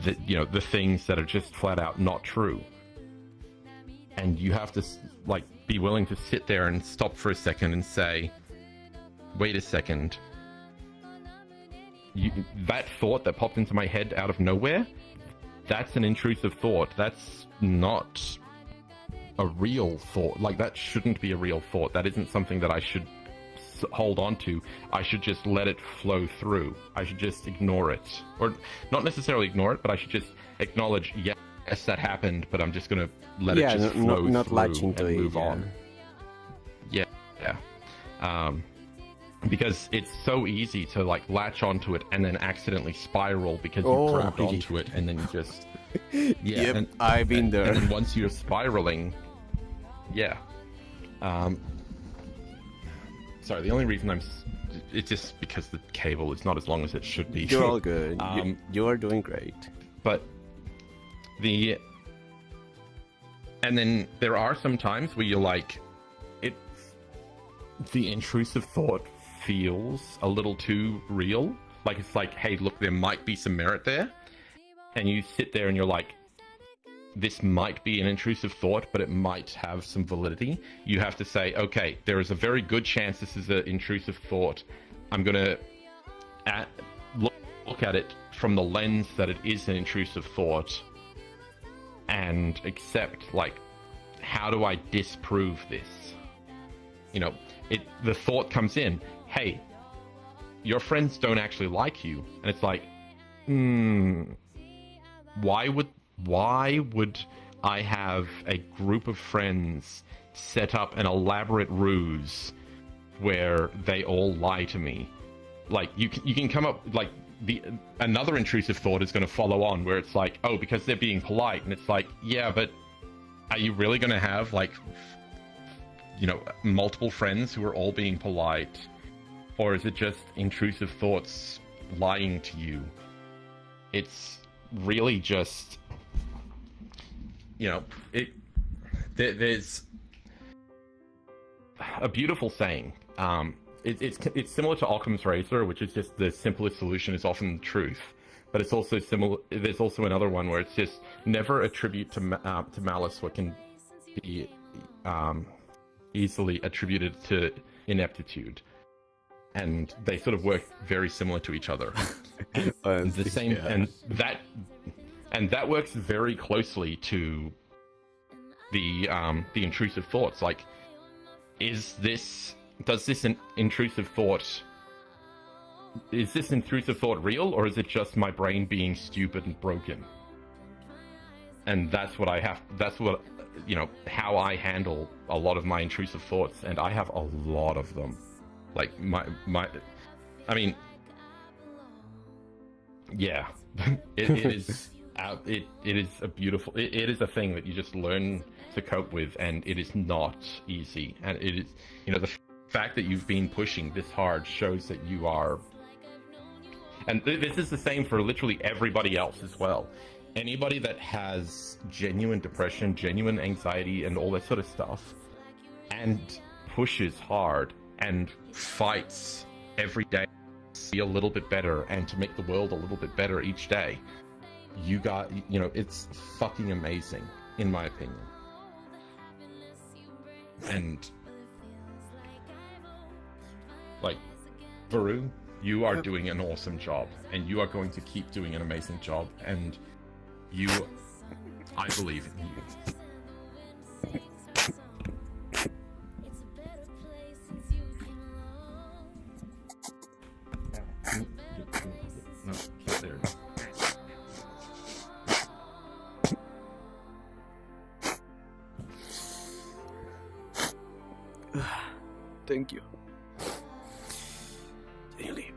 that, the things that are just flat out not true. And you have to be willing to sit there and stop for a second and say, wait a second, that thought that popped into my head out of nowhere, that's an intrusive thought. That's not a real thought. That shouldn't be a real thought. That isn't something that I should hold on to. I should just let it flow through. I should just ignore it. Or not necessarily ignore it, but I should just acknowledge, yes, that happened, but I'm just going to let it just flow not through latching and to it, move yeah. on. Yeah. Because it's so easy to latch onto it and then accidentally spiral because you grabbed onto it and then you just Yep, I've been there. And then once you're spiraling, sorry, the only reason it's just because the cable is not as long as it should be. You're all good. You are doing great. But and then there are some times where you're the intrusive thought feels a little too real. It's hey, look, there might be some merit there. And you sit there and you're like, this might be an intrusive thought, but it might have some validity. You have to say, okay, there is a very good chance this is an intrusive thought. I'm going to look at it from the lens that it is an intrusive thought and accept, how do I disprove this? The thought comes in, hey, your friends don't actually like you. And it's why would I have a group of friends set up an elaborate ruse where they all lie to me? You can come up, another intrusive thought is going to follow on where it's oh, because they're being polite. And it's yeah, but are you really going to have multiple friends who are all being polite? Or is it just intrusive thoughts lying to you? It's really just, there's a beautiful saying. It's similar to Occam's razor, which is just the simplest solution is often truth. But it's also similar. There's also another one where it's just never attribute to malice what can be easily attributed to ineptitude, and they sort of work very similar to each other. The same, yeah. and that works very closely to the intrusive thoughts. Is this intrusive thought real, or is it just my brain being stupid and broken? And that's what how I handle a lot of my intrusive thoughts, and I have a lot of them. Yeah, it is a beautiful. It is a thing that you just learn to cope with, and it is not easy. And it is, the fact that you've been pushing this hard shows that you are. And this is the same for literally everybody else as well. Anybody that has genuine depression, genuine anxiety, and all that sort of stuff, and pushes hard and fights every day be a little bit better and to make the world a little bit better each day, you got, you know, it's fucking amazing, in my opinion. And, like, Varoo, you are doing an awesome job, and you are going to keep doing an amazing job, and you, I believe in you. No, there. Thank you. Really.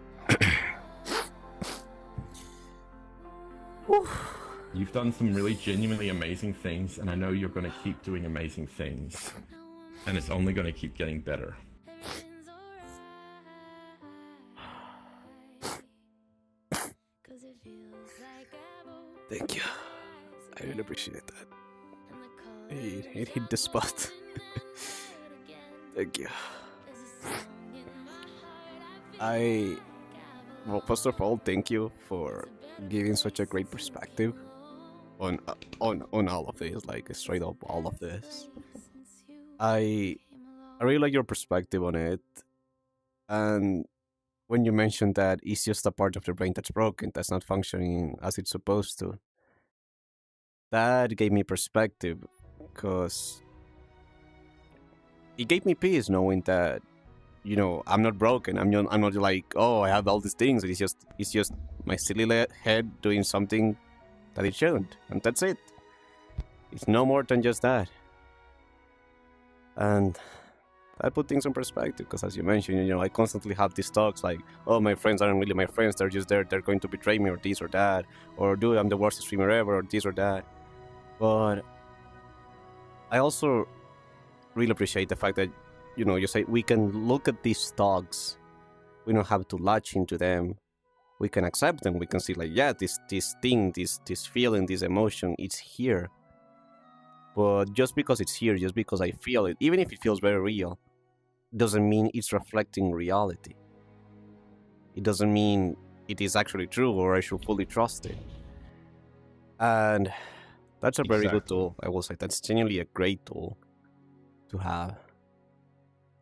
You've done some really genuinely amazing things, and I know you're going to keep doing amazing things. And it's only going to keep getting better. Thank you. I really appreciate that. It hit the spot. Thank you. Well, first of all, thank you for giving such a great perspective on all of this, like straight up all of this. I really like your perspective on it, and when you mentioned that it's just a part of the brain that's broken, that's not functioning as it's supposed to, that gave me perspective, because it gave me peace knowing that, you know, I'm not broken. I'm not like, oh, I have all these things. It's just my silly head doing something that it shouldn't, and that's it. It's no more than just that. And that put things in perspective, because as you mentioned, you know, I constantly have these talks like, oh, my friends aren't really my friends. They're just there. They're going to betray me, or this or that, or dude, I'm the worst streamer ever, or this or that. But I also really appreciate the fact that, you know, you say we can look at these talks. We don't have to latch into them. We can accept them. We can see like, yeah, this thing, this feeling, this emotion, it's here. But just because it's here, just because I feel it, even if it feels very real, doesn't mean it's reflecting reality. It doesn't mean it is actually true, or I should fully trust it. And that's a very good tool, I will say. That's genuinely a great tool to have.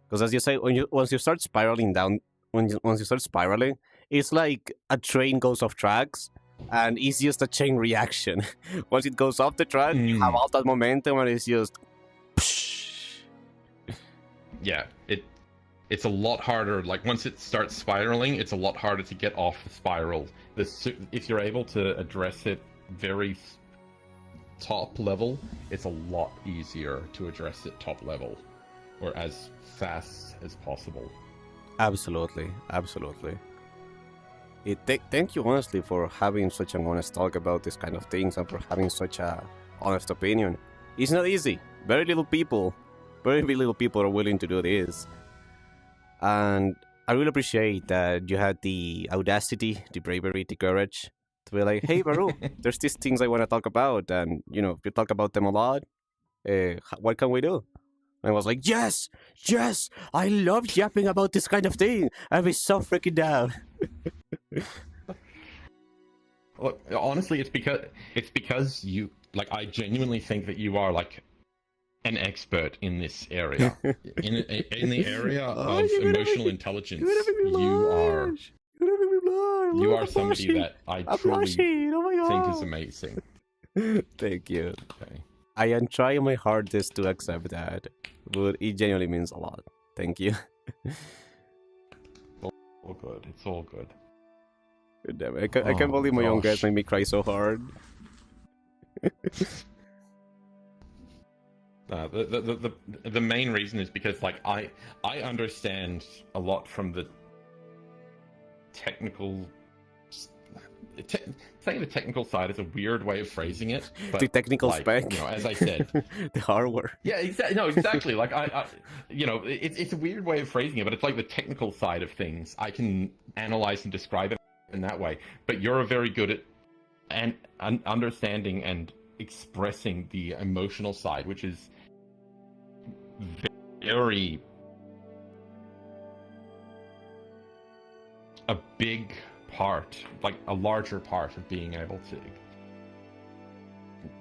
Because as you say, once you start spiraling down, once you start spiraling, it's like a train goes off tracks, and it's just a chain reaction. Once it goes off the track, you have all that momentum, and it's just... Yeah, it's a lot harder. Like, once it starts spiraling, it's a lot harder to get off the spiral. If you're able to address it very top level, it's a lot easier to address it top level, or as fast as possible. Absolutely. Thank you honestly for having such an honest talk about this kind of things, and for having such a honest opinion. It's not easy. Very little people are willing to do this. And I really appreciate that you had the audacity, the bravery, the courage to be like, hey, Varoo, there's these things I want to talk about, and, you know, you talk about them a lot. What can we do? And I was like, yes, I love yapping about this kind of thing. I'll be so freaking down. Look, honestly, it's because you, like, I genuinely think that you are like an expert in this area, in the area of emotional intelligence. You are somebody that I truly think is amazing. Thank you. Okay. I am trying my hardest to accept that, but it genuinely means a lot. Thank you. All good. It's all good. Damn it. I can't believe my own guys made me cry so hard. The main reason is because, like, I understand a lot from the technical. Saying the technical side is a weird way of phrasing it. But, the technical like, spec. You know, as I said, the hardware. Yeah, exactly. Like you know, it's a weird way of phrasing it, but it's like the technical side of things. I can analyze and describe it in that way. But you're very good at understanding and expressing the emotional side, which is very a big part, like a larger part of being able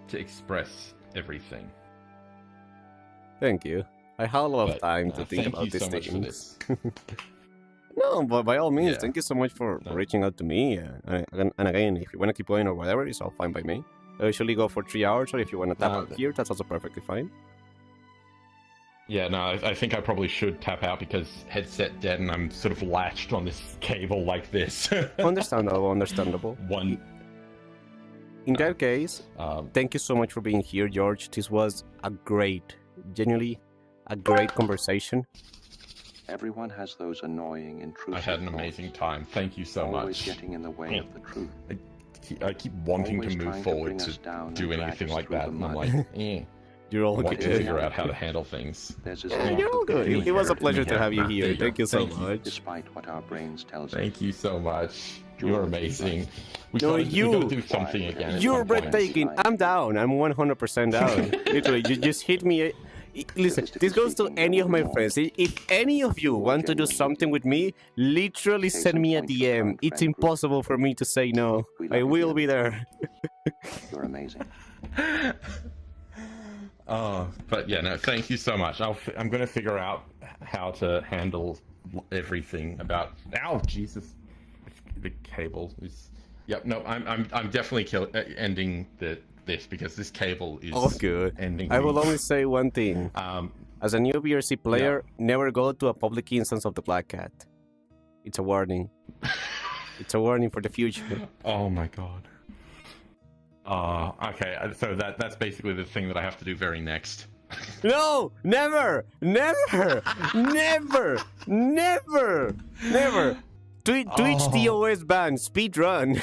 to express everything. Thank you. I had a lot of But, time to think thank about you these so much for this. this. No, but by all means, Yeah. thank you so much for No. reaching out to me. And again, if you want to keep going or whatever, it's all fine by me. I usually go for 3 hours, or if you want to tap No, out here, that's also perfectly fine. Yeah, no, I think I probably should tap out because headset dead and I'm sort of latched on this cable like this. Understandable, understandable. One. In that case, thank you so much for being here, George. This was a genuinely a great conversation. Everyone has those annoying, intrusive I had an thoughts, amazing time. Thank you so always much. getting in the way of the truth. I keep wanting Always to move trying to forward bring to us down do and drag anything us like through that, the and I'm mud. like, eh. You're all I want to good. figure out how to handle things. There's this Yeah, lot you're all of good. good It was a Yeah, pleasure to yeah, have you there here. you go. Thank you so Thank you. much. despite what our brains tell us. Thank you so much. You're George, amazing. We No, gotta you- do something again. at You're some point. breathtaking. I'm down. I'm 100% down. Literally, you just hit me. Listen, this goes to any of my friends. If any of you want to do something with me, literally send me a DM. It's impossible for me to say no. I will be there. You're amazing. Oh, but yeah, no, thank you so much. I'm going to figure out how to handle everything about. Ow, Jesus! The cable is. Yep. No, I'm definitely ending this because this cable is All good. ending. I me. will only say one thing. As a new VRC player, never go to a public instance of the Black Cat. It's a warning. It's a warning for the future. Oh my god. Okay, so that's basically the thing that I have to do very next. No! Never! Never! Never! Never! Never! Twitch TOS ban, speed run.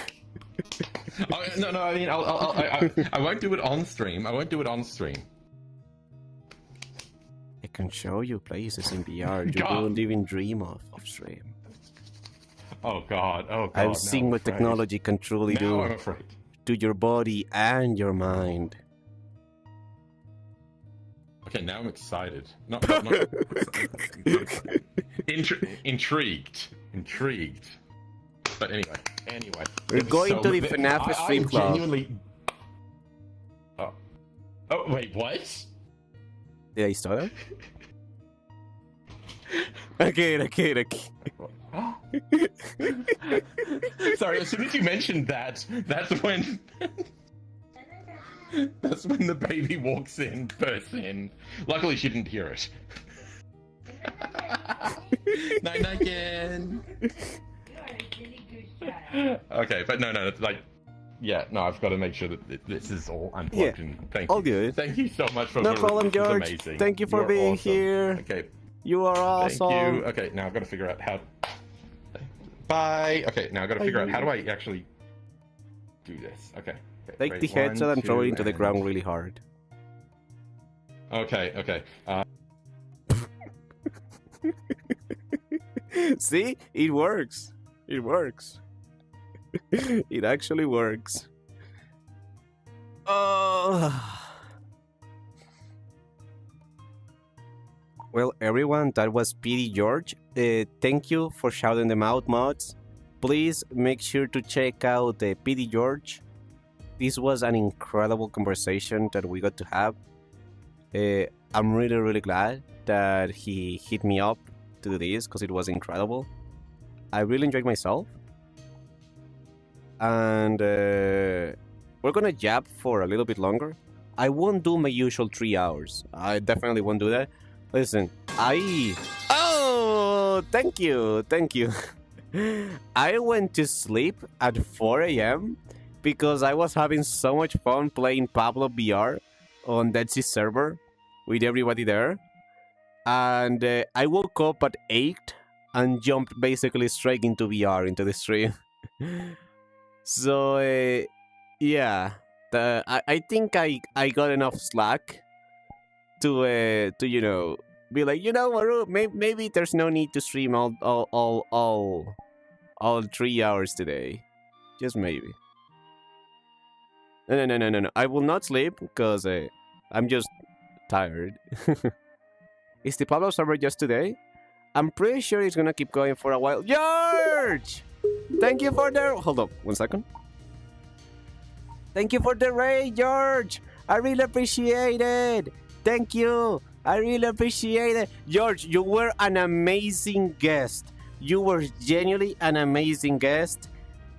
Oh, no, I mean, I won't do it on stream. I won't do it on stream. I can show you places in VR you God. don't even dream of stream. Oh god, oh god. I've seen what technology can truly Now I'm do afraid. to your body and your mind. Okay, now I'm excited. Not intrigued. Intrigued. But anyway. We're going to the I- FNAF stream I club. genuinely... Oh, wait, what? Did I start? Okay. Sorry, as soon as you mentioned that, that's when the baby walks in, bursts in. Luckily, she didn't hear it. Night again. Okay, but no, it's like, yeah, no, I've got to make sure that this is all unplugged. Yeah, And thank all you. good. Thank you so much for No problem, this was George. amazing. Thank you for You are being awesome. here. Okay, You are awesome. thank you. Okay, now I've got to figure out how. Bye. Okay, now I've got to figure out how do I actually do this. Okay. Take wait, the headset one, and throw it two, into the and- ground really hard. Okay. See? It works. It works. It actually works. Well, everyone, that was Pdgeorge. Thank you for shouting them out, mods. Please make sure to check out Pdgeorge. This was an incredible conversation that we got to have. I'm really glad that he hit me up to do this because it was incredible. I really enjoyed myself. And we're gonna jab for a little bit longer. I won't do my usual 3 hours. I definitely won't do that. Listen, Oh, thank you. I went to sleep at 4 a.m. because I was having so much fun playing Pablo VR on Dead Sea server with everybody there. And I woke up at 8 and jumped basically straight into VR, into the stream. So, yeah. I think I got enough slack to be like, Varoo, maybe there's no need to stream all 3 hours today. Just maybe. No. I will not sleep because I'm just tired. Is the Pablo server just today? I'm pretty sure it's gonna keep going for a while. George! Thank you for the... Hold up, 1 second. Thank you for the raid, George. I really appreciate it. Thank you. I really appreciate it. George, you were an amazing guest. You were genuinely an amazing guest.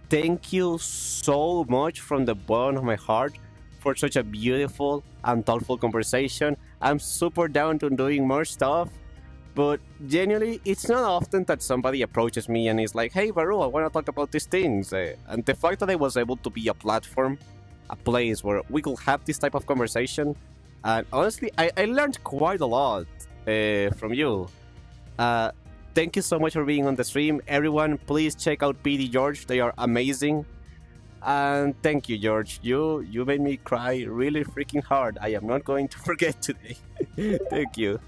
Thank you so much from the bottom of my heart for such a beautiful and thoughtful conversation. I'm super down to doing more stuff. But genuinely, it's not often that somebody approaches me and is like, hey, Varoo, I want to talk about these things. And the fact that I was able to be a platform, a place where we could have this type of conversation, and honestly, I learned quite a lot from you. Thank you so much for being on the stream. Everyone, please check out Pdgeorge. They are amazing. And thank you, George. You made me cry really freaking hard. I am not going to forget today. Thank you.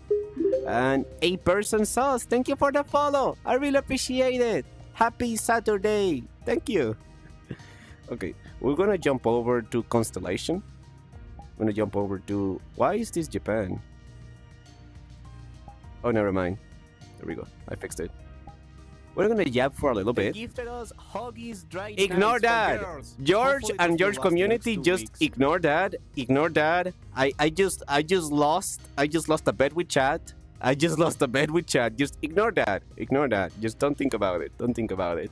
And a person sauce, thank you for the follow. I really appreciate it. Happy Saturday. Thank you. Okay, we're gonna jump over to Constellation. I'm gonna jump over to... Why is this Japan? Oh, never mind. There we go. I fixed it. We're gonna yap for a little bit. Gifted us huggies, dry Ignore nights for that. girls. George Hopefully and this George will last community, the next 2 just weeks. ignore that. Ignore that. I just lost a bet with chat. I just lost a bet with chat. Just ignore that. Ignore that. Just don't think about it. Don't think about it.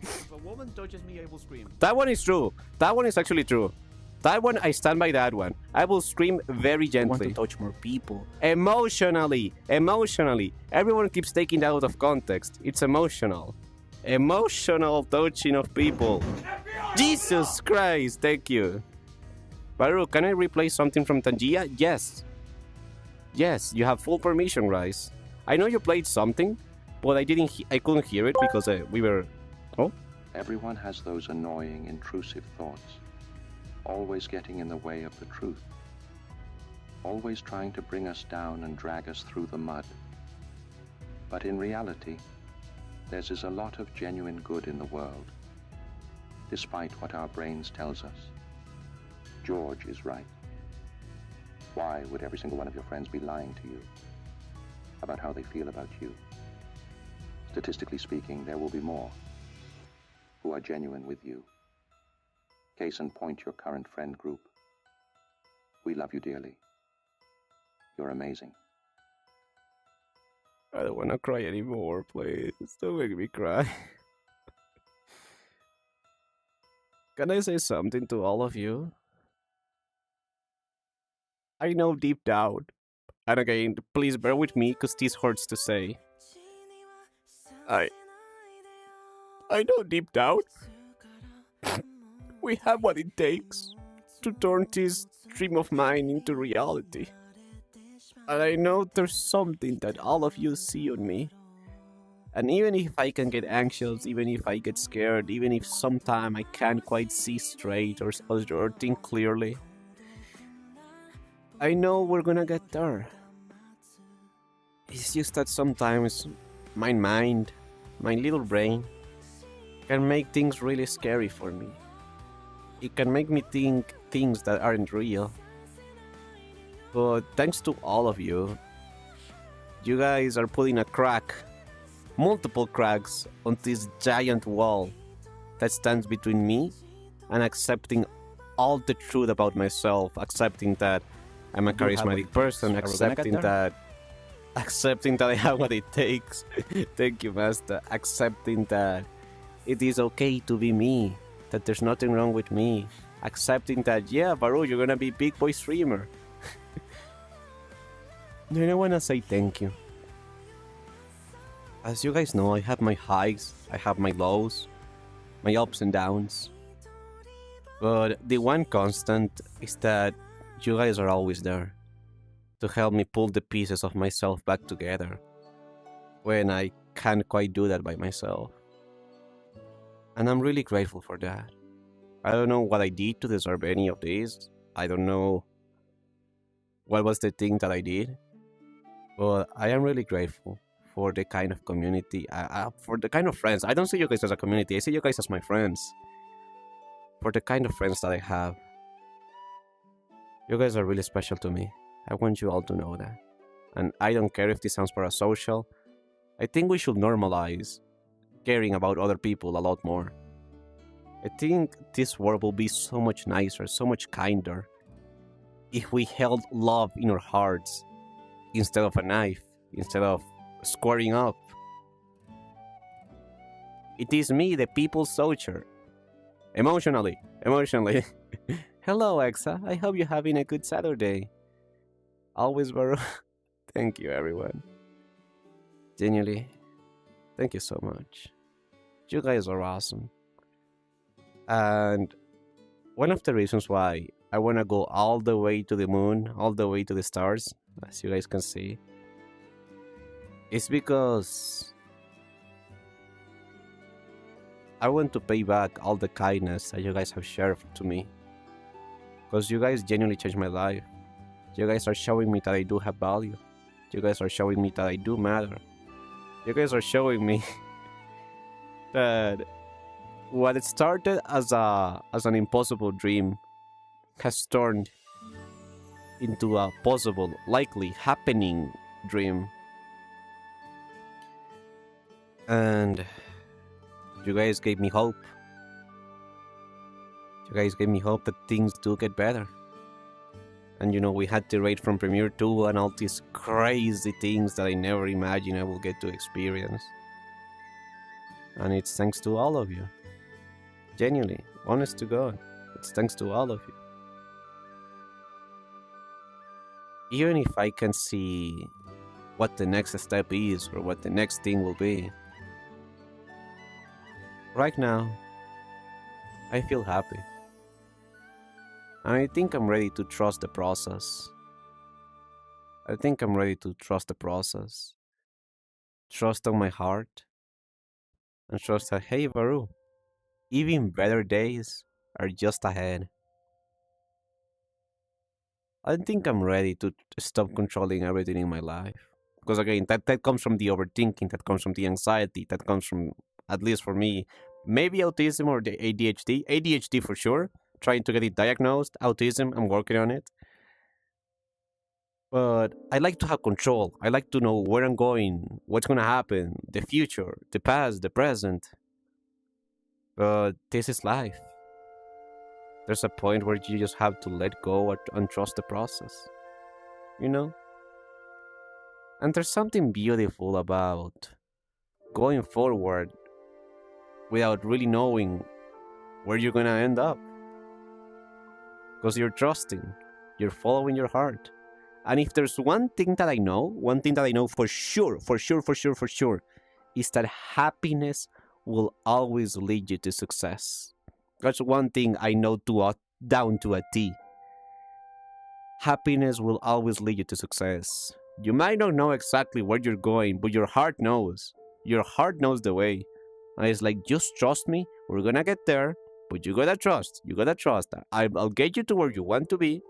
If a woman touches me, I will scream. That one is true. That one is actually true. That one, I stand by that one. I will scream very I want to gently. touch more people. Emotionally. Emotionally. Everyone keeps taking that out of context. It's emotional. Emotional touching of people. Jesus Christ. Thank you. Varoo, can I replay something from Tangia? Yes. Yes, you have full permission, Rice. I know you played something, but I couldn't hear it because we were... Oh? Everyone has those annoying, intrusive thoughts, always getting in the way of the truth, always trying to bring us down and drag us through the mud. But in reality, there is a lot of genuine good in the world, despite what our brains tells us. George is right. Why would every single one of your friends be lying to you about how they feel about you? Statistically speaking, there will be more who are genuine with you. Case in point, your current friend group. We love you dearly. You're amazing. I don't want to cry anymore, please. Don't make me cry. Can I say something to all of you? I know deep down, and again, please bear with me because this hurts to say. I know deep down we have what it takes to turn this dream of mine into reality. And I know there's something that all of you see on me. And even if I can get anxious, even if I get scared, even if sometimes I can't quite see straight or think clearly, I know we're gonna get there. It's just that sometimes my mind, my little brain, can make things really scary for me. It can make me think things that aren't real. But thanks to all of you, you guys are putting a crack, multiple cracks, on this giant wall that stands between me and accepting all the truth about myself, accepting that I'm a charismatic person, accepting that I have what it takes. Thank you, Master. Accepting that it is okay to be me, that there's nothing wrong with me. Accepting that, yeah, Varoo, you're gonna be big boy streamer. I wanna say thank you. As you guys know, I have my highs, I have my lows, my ups and downs. But the one constant is that you guys are always there to help me pull the pieces of myself back together when I can't quite do that by myself. And I'm really grateful for that. I don't know what I did to deserve any of this. I don't know what was the thing that I did. But I am really grateful for the kind of community, for the kind of friends. I don't see you guys as a community, I see you guys as my friends. For the kind of friends that I have. You guys are really special to me. I want you all to know that. And I don't care if this sounds parasocial. I think we should normalize caring about other people a lot more. I think this world will be so much nicer, so much kinder, if we held love in our hearts instead of a knife, instead of squaring up. It is me, the people's soldier. Emotionally. Hello, Exa. I hope you're having a good Saturday. Always, Varoo. Thank you, everyone. Genuinely, thank you so much. You guys are awesome. And one of the reasons why I want to go all the way to the moon, all the way to the stars, as you guys can see, is because I want to pay back all the kindness that you guys have shared to me. Because you guys genuinely changed my life. You guys are showing me that I do have value. You guys are showing me that I do matter. You guys are showing me that what it started as an impossible dream has turned into a possible, likely happening dream. And you guys gave me hope. You guys gave me hope that things do get better. And you know, we had to rate from Premiere 2 and all these crazy things that I never imagined I will get to experience. And it's thanks to all of you. Genuinely, honest to God, it's thanks to all of you. Even if I can see what the next step is or what the next thing will be, right now, I feel happy. And I think I'm ready to trust the process. I think I'm ready to trust the process. Trust on my heart. And trust that, hey, Varoo, even better days are just ahead. I think I'm ready to stop controlling everything in my life. Because again, that comes from the overthinking, that comes from the anxiety, that comes from, at least for me, maybe autism or the ADHD. ADHD for sure. Trying to get it diagnosed. Autism, I'm working on it. But I like to have control. I like to know where I'm going, what's going to happen, the future, the past, the present. But this is life. There's a point where you just have to let go and trust the process. You know? And there's something beautiful about going forward without really knowing where you're going to end up. Because you're trusting, you're following your heart. And if there's one thing that I know for sure, is that happiness will always lead you to success. That's one thing I know down to a T. Happiness will always lead you to success. You might not know exactly where you're going, but your heart knows. Your heart knows the way. And it's like, just trust me, we're gonna get there. But you gotta trust. I'll get you to where you want to be.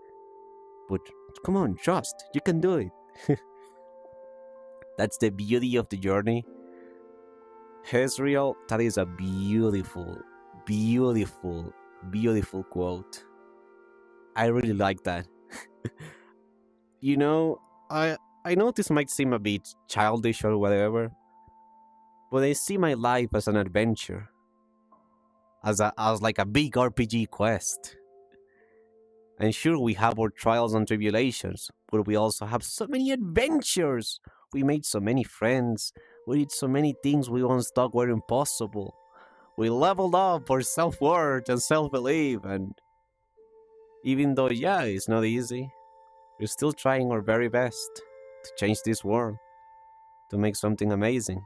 But come on, trust. You can do it. That's the beauty of the journey. Hezriel, that is a beautiful, beautiful, beautiful quote. I really like that. You know, I know this might seem a bit childish or whatever, but I see my life as an adventure. As like a big RPG quest. And sure, we have our trials and tribulations, but we also have so many adventures. We made so many friends. We did so many things we once thought were impossible. We leveled up our self-worth and self-belief, and even though, yeah, it's not easy, we're still trying our very best to change this world, to make something amazing.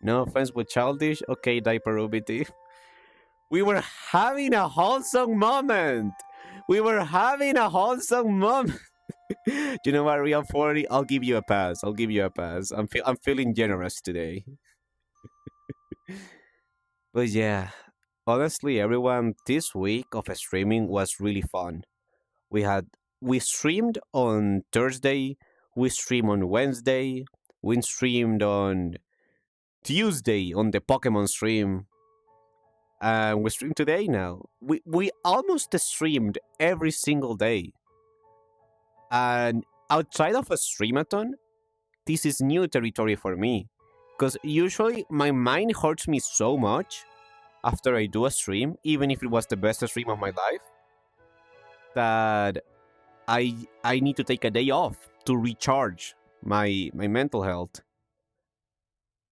No offense with childish. Okay, VarooVT. We were having a wholesome moment. You know what, Real 40? I'll give you a pass. I'm feeling generous today. But yeah, honestly, everyone, this week of streaming was really fun. We streamed on Thursday. We streamed on Wednesday. We streamed on Tuesday on the Pokemon stream. And we stream today now. We almost streamed every single day. And outside of a streamathon, this is new territory for me. Because usually my mind hurts me so much after I do a stream, even if it was the best stream of my life, that I need to take a day off to recharge my mental health.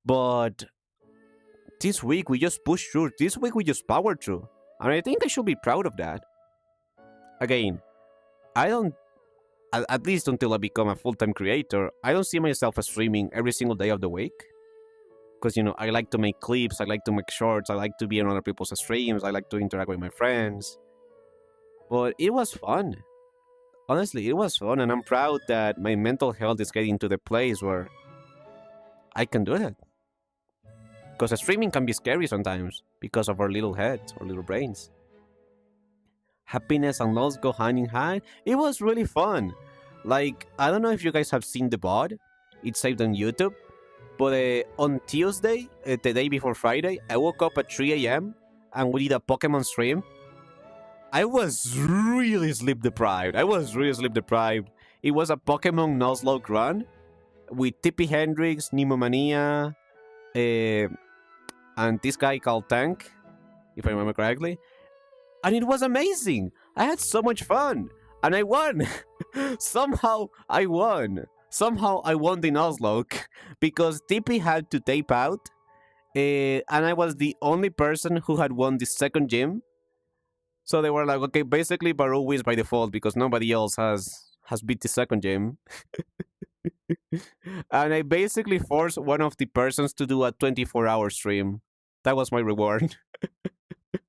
But this week we just pushed through. This week we just powered through. And I think I should be proud of that. Again, I don't, at least until I become a full-time creator, I don't see myself streaming every single day of the week. Because, you know, I like to make clips, I like to make shorts, I like to be on other people's streams, I like to interact with my friends. But it was fun. Honestly, it was fun, and I'm proud that my mental health is getting to the place where I can do that. Because streaming can be scary sometimes, because of our little heads, or little brains. Happiness and loss go hand in hand. It was really fun. Like, I don't know if you guys have seen the VOD. It's saved on YouTube. But on Tuesday, the day before Friday, I woke up at 3 a.m. and we did a Pokemon stream. I was really sleep deprived. It was a Pokemon Nuzlocke run with Tippi Hendrix, Nemomania, and this guy called Tank, if I remember correctly. And it was amazing. I had so much fun. And I won. Somehow I won. Somehow I won the Nuzlocke because Tippi had to tape out. And I was the only person who had won the second gym. So they were like, okay, basically Baroo wins by default because nobody else has beat the second gym. And I basically forced one of the persons to do a 24-hour stream. That was my reward.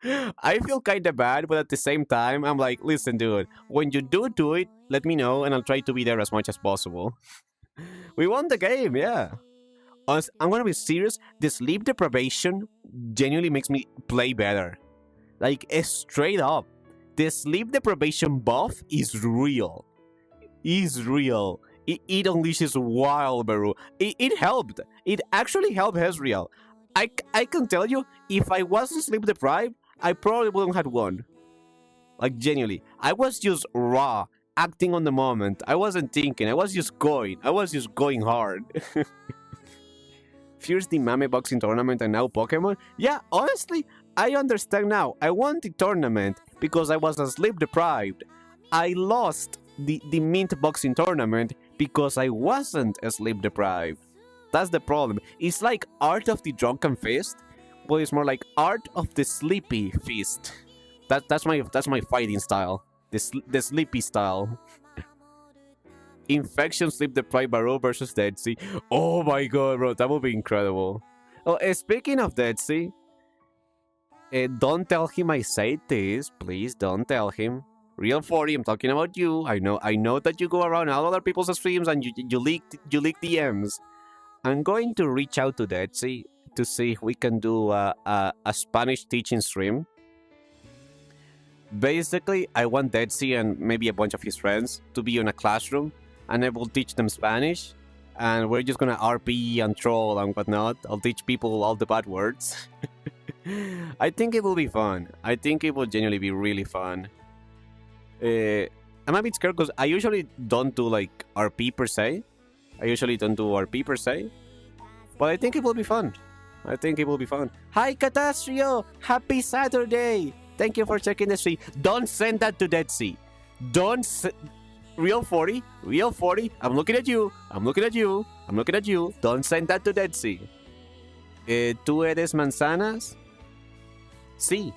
I feel kinda bad, but at the same time, I'm like, listen, dude, when you do it, let me know and I'll try to be there as much as possible. We won the game, yeah. Honestly, I'm gonna be serious, the sleep deprivation genuinely makes me play better. Like, straight up, the sleep deprivation buff is real. Is real. It unleashes wild, Baroo. It helped. It actually helped Hezreal. I can tell you, if I wasn't sleep deprived, I probably wouldn't have won. Like, genuinely. I was just raw, acting on the moment. I wasn't thinking. I was just going. I was just going hard. First the Mame boxing tournament and now Pokemon? Yeah, honestly, I understand now. I won the tournament because I was sleep deprived. I lost the Mint boxing tournament because I wasn't sleep deprived. That's the problem. It's like Art of the Drunken Fist, but it's more like Art of the Sleepy Fist. That's my fighting style. The sleepy style. Infection Sleep Deprived Baroo versus Dead Sea. Oh my god, bro, that would be incredible. Oh, speaking of Dead Sea, don't tell him I said this. Please don't tell him. Real 40, I'm talking about you. I know that you go around all other people's streams and you leak DMs. I'm going to reach out to Dead Sea to see if we can do a Spanish teaching stream. Basically, I want Dead Sea and maybe a bunch of his friends to be in a classroom, and I will teach them Spanish, and we're just gonna RP and troll and whatnot. I'll teach people all the bad words. I think it will be fun. I think it will genuinely be really fun. I'm a bit scared because I usually don't do like RP per se. But I think it will be fun. Hi, Catastrio! Happy Saturday! Thank you for checking the stream. Don't send that to Dead Sea. Real 40. I'm looking at you. Don't send that to Dead Sea. ¿Tú eres manzanas? Sí.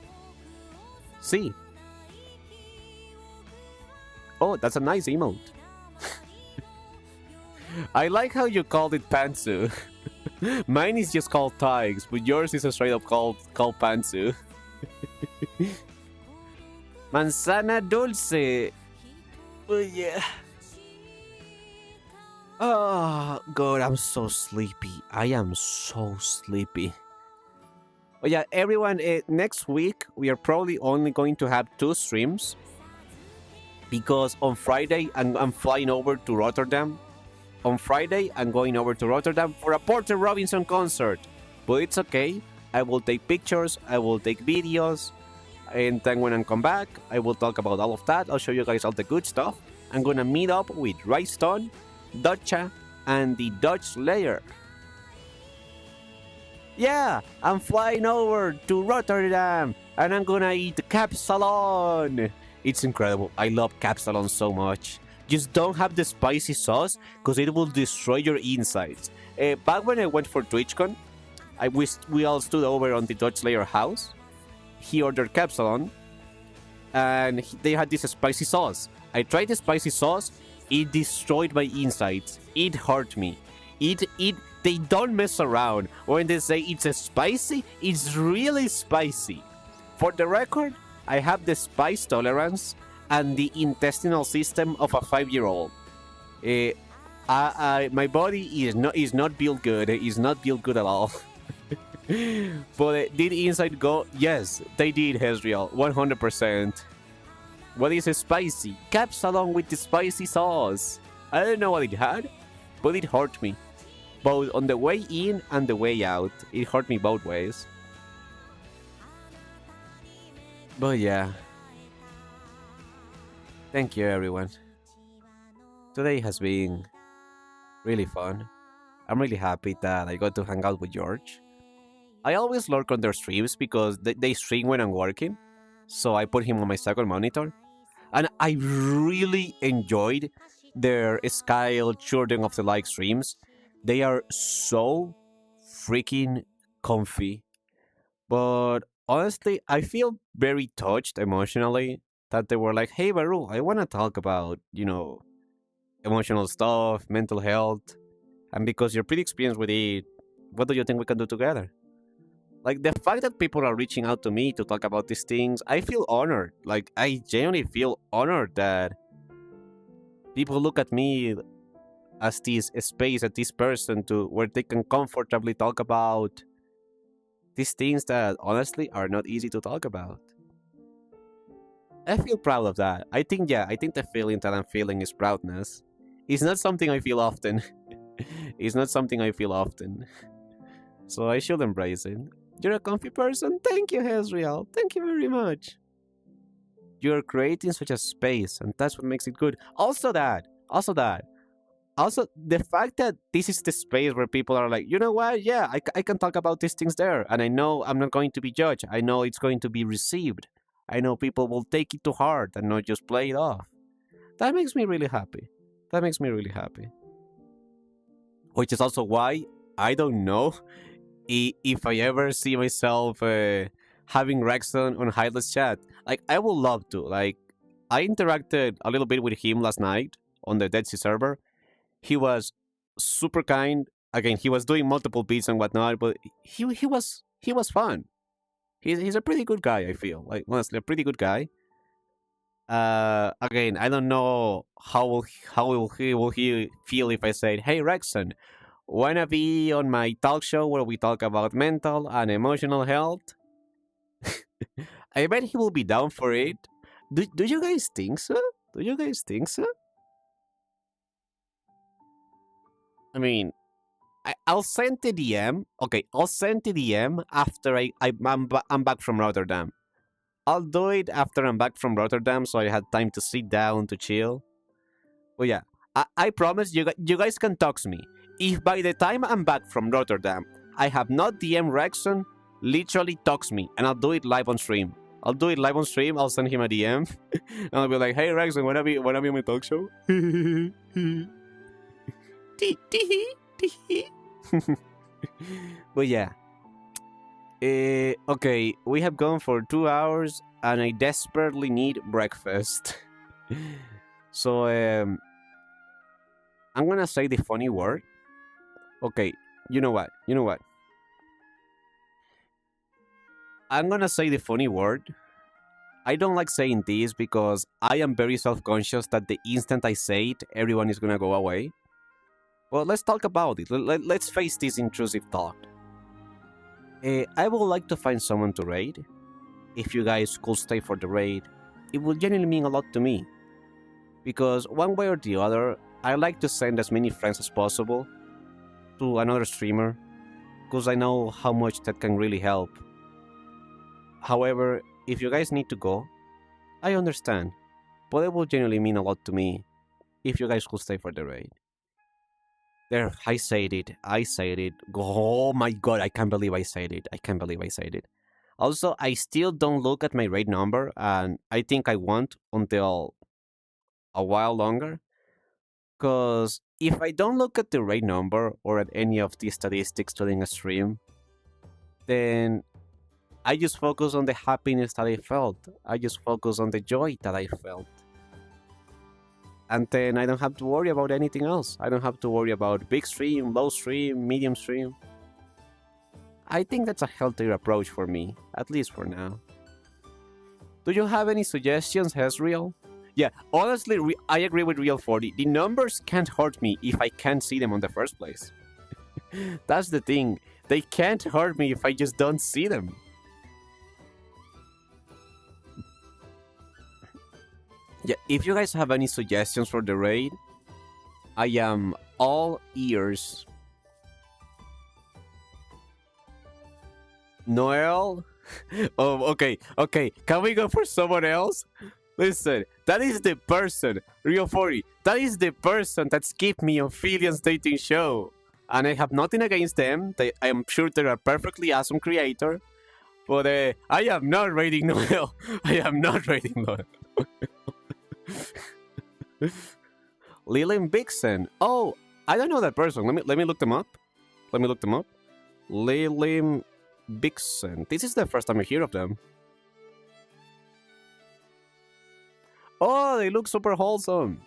Oh, that's a nice emote. I like how you called it Pantsu. Mine is just called Tigers, but yours is a straight up called Pantsu. Manzana dulce. Oh, yeah. Oh, God, I'm so sleepy. I am so sleepy. Oh, yeah, everyone, next week, we are probably only going to have 2 streams. Because on Friday, I'm flying over to Rotterdam. On Friday, I'm going over to Rotterdam for a Porter Robinson concert. But it's okay. I will take pictures. I will take videos. And then when I come back, I will talk about all of that. I'll show you guys all the good stuff. I'm going to meet up with Rystone, Dutcha, and the Dutch Slayer. Yeah, I'm flying over to Rotterdam and I'm gonna eat capsalon. It's incredible. I love capsalon so much. Just don't have the spicy sauce because it will destroy your insides. Back when I went for TwitchCon, we all stood over on the Dutch Slayer house. He ordered capsalon and they had this spicy sauce. I tried the spicy sauce. It destroyed my insides. It hurt me. They don't mess around. When they say it's a spicy, it's really spicy. For the record, I have the spice tolerance and the intestinal system of a 5-year-old. My body is not built good. It's not built good at all. But did inside go? Yes, they did, Hezriel. 100%. What is a spicy? Capsalon with the spicy sauce. I don't know what it had, but it hurt me. Both on the way in and the way out. It hurt me both ways. But yeah. Thank you, everyone. Today has been really fun. I'm really happy that I got to hang out with George. I always lurk on their streams because they stream when I'm working. So I put him on my second monitor. And I really enjoyed their Skyle Children of the Light streams. They are so freaking comfy. But honestly, I feel very touched emotionally that they were like, hey, Varoo, I want to talk about, emotional stuff, mental health. And because you're pretty experienced with it, what do you think we can do together? Like, the fact that people are reaching out to me to talk about these things, I feel honored. Like, I genuinely feel honored that people look at me as this space, as this person where they can comfortably talk about these things that honestly are not easy to talk about. I feel proud of that. I think the feeling that I'm feeling is proudness. It's not something I feel often. It's not something I feel often. So I should embrace it. You're a comfy person? Thank you, Hezriel. Thank you very much. You're creating such a space, and that's what makes it good. Also, the fact that this is the space where people are like, you know what? Yeah, I can talk about these things there. And I know I'm not going to be judged. I know it's going to be received. I know people will take it to heart and not just play it off. That makes me really happy. Which is also why I don't know if I ever see myself having Rexon on Highlights Chat. Like, I would love to. Like, I interacted a little bit with him last night on the Dead Sea server. He was super kind. Again, he was doing multiple beats and whatnot, but he was fun. He's a pretty good guy, I feel. Like, honestly, a pretty good guy. Again, I don't know how will he feel if I said, hey, Rexon, wanna be on my talk show where we talk about mental and emotional health? I bet he will be down for it. Do you guys think so? I mean, I'll send the DM. Okay, I'll send the DM after I'm back from Rotterdam. I'll do it after I'm back from Rotterdam, so I had time to sit down to chill. But yeah, I promise you guys can dox me. If by the time I'm back from Rotterdam, I have not DM Rexon, literally dox me, and I'll do it live on stream. I'll send him a DM, and I'll be like, hey Rexon, wanna be on my talk show? But yeah. Okay, we have gone for 2 hours, and I desperately need breakfast. So, I'm gonna say the funny word. Okay, you know what? I'm gonna say the funny word. I don't like saying this because I am very self-conscious that the instant I say it, everyone is gonna go away. Well, let's talk about it. Let's face this intrusive thought. I would like to find someone to raid. If you guys could stay for the raid, it would genuinely mean a lot to me. Because one way or the other, I like to send as many friends as possible to another streamer, because I know how much that can really help. However, if you guys need to go, I understand, but it would genuinely mean a lot to me if you guys could stay for the raid. There, I said it. I said it. Oh my god, I can't believe I said it. I can't believe I said it. Also, I still don't look at my raid number, and I think I won't until a while longer. Because if I don't look at the raid number or at any of the statistics during a stream, then I just focus on the happiness that I felt. I just focus on the joy that I felt. And then I don't have to worry about anything else. I don't have to worry about big stream, low stream, medium stream. I think that's a healthier approach for me, at least for now. Do you have any suggestions, Hezreal? Yeah, honestly, I agree with Real40. The numbers can't hurt me if I can't see them on the first place. That's the thing. They can't hurt me if I just don't see them. Yeah, if you guys have any suggestions for the raid, I am all ears. Noel? Oh, okay. Can we go for someone else? Listen, that is the person, Rio40, that is the person that skipped me on Filian's dating show. And I have nothing against them. I am sure they're a perfectly awesome creator. But I am not rating Noel. I am not rating Noel. Lillian Vixen. Oh, I don't know that person. Let me look them up. Lillian Vixen. This is the first time I hear of them. Oh, they look super wholesome.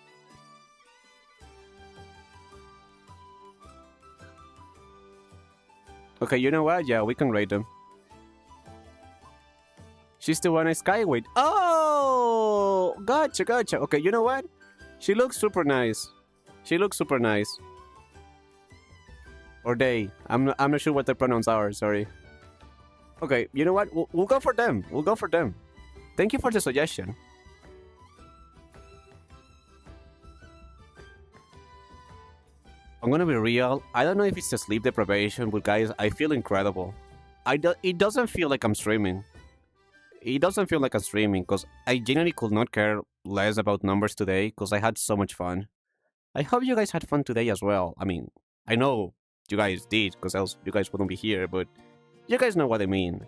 Okay, you know what? Yeah, we can rate them. She's the one I skywayed. Oh, gotcha. Okay, you know what? She looks super nice. Or they. I'm not sure what the pronouns are. Sorry. Okay, you know what? We'll go for them. Thank you for the suggestion. I'm gonna be real. I don't know if it's the sleep deprivation, but guys, I feel incredible. It doesn't feel like I'm streaming. Because I genuinely could not care less about numbers today because I had so much fun. I hope you guys had fun today as well. I mean, I know you guys did because else you guys wouldn't be here, but you guys know what I mean.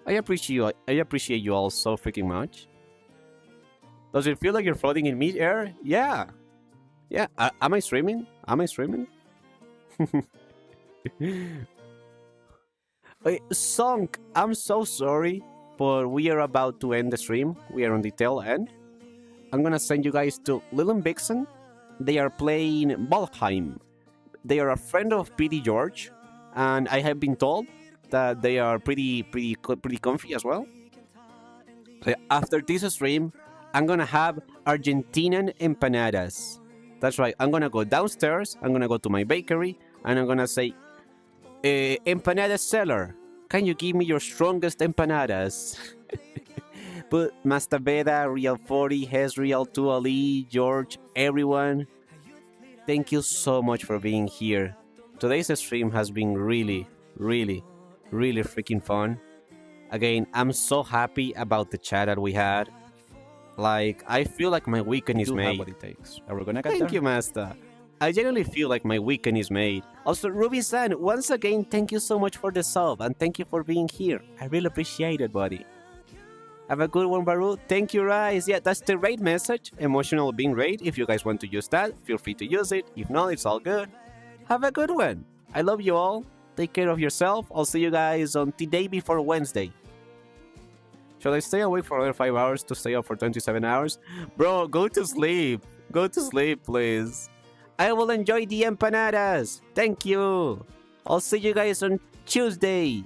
I appreciate you all so freaking much. Does it feel like you're floating in mid-air? Yeah. Am I streaming? Wait, Sunk, I'm so sorry, but we are about to end the stream. We are on the tail end. I'm gonna send you guys to Lillian Vixen. They are playing Valheim. They are a friend of Pdgeorge, and I have been told that they are pretty comfy as well. After this stream, I'm gonna have Argentinian empanadas. That's right. I'm gonna go downstairs. I'm gonna go to my bakery, and I'm gonna say, "Empanada seller, can you give me your strongest empanadas?" But Master Veda, Real40, Hezreal, Ali, George, everyone, thank you so much for being here. Today's stream has been really freaking fun. Again, I'm so happy about the chat that we had. Like, I feel like my weekend is made. What it takes. Are we gonna get Thank there? you, Master. I genuinely feel like my weekend is made. Also, Ruby-san, once again, thank you so much for the sub, and thank you for being here. I really appreciate it, buddy. Have a good one, Varoo. Thank you, Rise. Yeah, that's the raid message. Emotional being raid. If you guys want to use that, feel free to use it. If not, it's all good. Have a good one. I love you all. Take care of yourself. I'll see you guys on the day before Wednesday. Should I stay awake for another 5 hours to stay up for 27 hours? Bro, go to sleep. Go to sleep, please. I will enjoy the empanadas. Thank you. I'll see you guys on Tuesday.